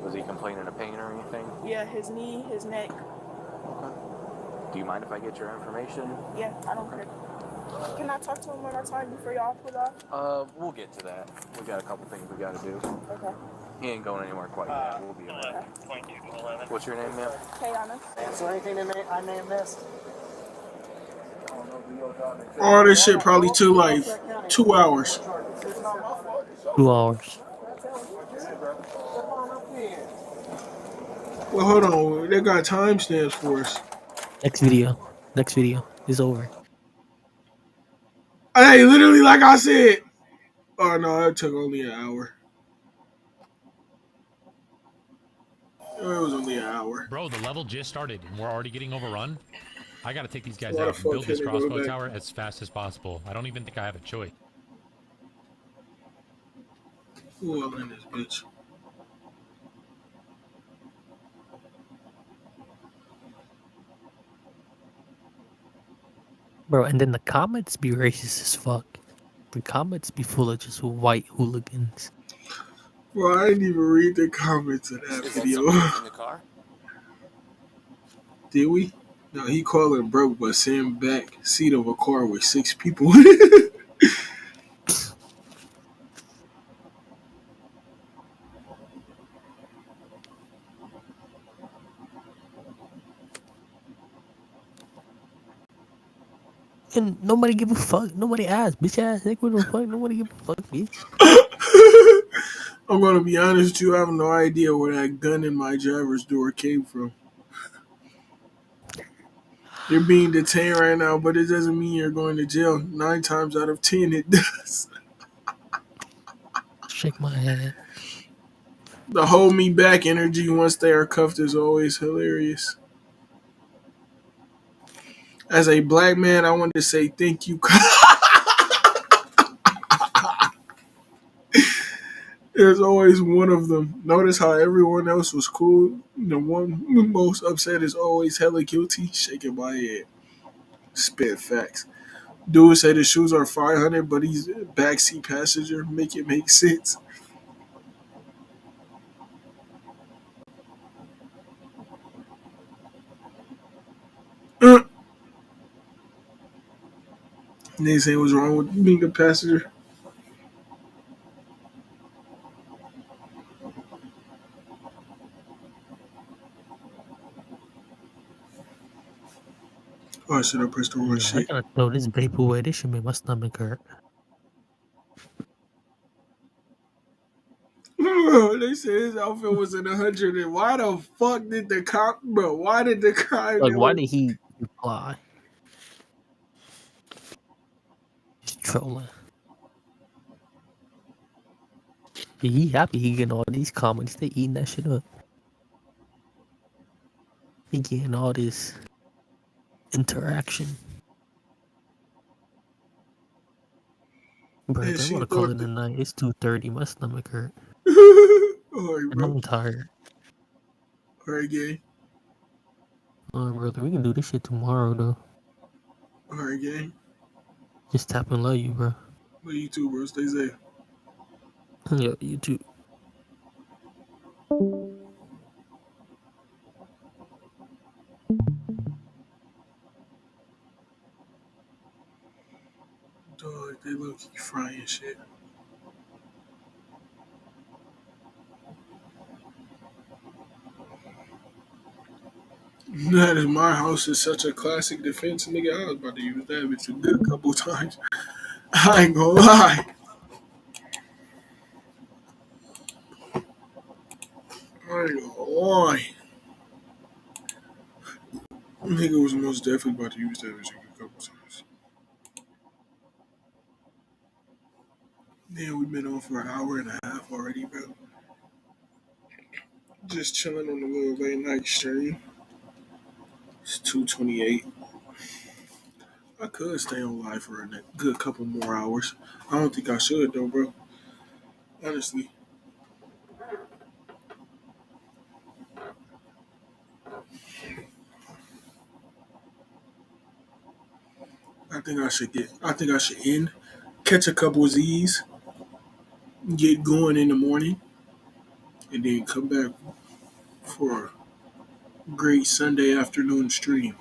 Was he complaining of pain or anything? Yeah, his knee, his neck. Do you mind if I get your information? Yeah, I don't care. Can I talk to him one more time before y'all pull off? We'll get to that. We got a couple things we got to do. Okay. He ain't going anywhere quite yet. We'll be alright. What's your name, ma'am? Kayana. Is there anything I may have missed? All this shit probably took like 2 hours. 2 hours. Well, hold on. They got timestamps for us. Next video. Next video is over. Hey, literally, like I said. Oh, no, it took only an hour. It was only an hour. Bro, the level just started and we're already getting overrun. I gotta take these guys Why the out and fuck build this can't they go crossbow back? tower as fast as possible. I don't even think I have a choice. Ooh, I'm in this bitch. Bro, and then the comments be racist as fuck. The comments be full of just white hooligans. Bro, I didn't even read the comments of that video. In the car? Did we? No, he calling broke, but sitting back seat of a car with 6 people. And nobody give a fuck. Nobody asked. Bitch ass nigga, what the fuck? Nobody give a fuck, bitch. I'm gonna be honest with you, I have no idea where that gun in my driver's door came from. You're being detained right now, but it doesn't mean you're going to jail. 9 times out of 10, it does. Shake my head. The hold me back energy once they are cuffed is always hilarious. As a black man, I wanted to say thank you. There's always one of them. Notice how everyone else was cool. The one most upset is always hella guilty. Shaking my head. Spit facts. Dude said his shoes are 500, but he's a backseat passenger. Make it make sense. They say what's wrong with being a passenger. Oh, I should have pressed the wrong Yeah, I shit. gotta throw this vape away. This should make my stomach hurt. Bro, they said his outfit was in 100, and why the fuck did the cop, bro? Why did the guy Like, that why was did he reply? Just trolling. He happy he getting all these comments. They eating that shit up. He getting all this interaction. Bro, and I'm she gonna call thought it a that. night. It's 2:30. My stomach hurt. Alright, And bro. I'm tired. Alright, gang. Alright, brother. We can do this shit tomorrow, though. Alright, gang. Just tap and love you, bro. Love you too, bro. Stay safe. Yeah, you too. Dog, they look keep frying shit. That is my house is such a classic defense, nigga. I was about to use that bitch a good couple times. I ain't gonna lie. I ain't gonna lie. Nigga was most definitely about to use that bitch a good couple times. Damn, we've been on for an hour and a half already, bro. Just chilling on the little late night stream. It's 2:28. I could stay on live for a good couple more hours. I don't think I should though, bro. Honestly, I think I should end, catch a couple Z's, get going in the morning, and then come back for a great Sunday afternoon stream.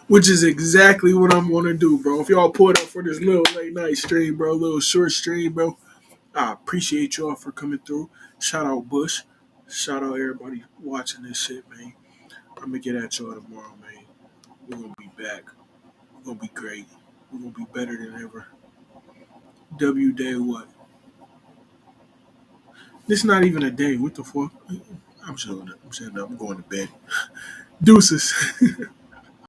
Which is exactly what I'm gonna do, bro. If y'all pulled up for this little late night stream, bro, little short stream, bro, I appreciate y'all for coming through. Shout out Bush. Shout out everybody watching this shit, man. I'm gonna get at y'all tomorrow, man. We're gonna be back. We're gonna be great. We're gonna be better than ever. W day what? This not even a day. What the fuck? I'm shutting up. I'm going to bed. Deuces.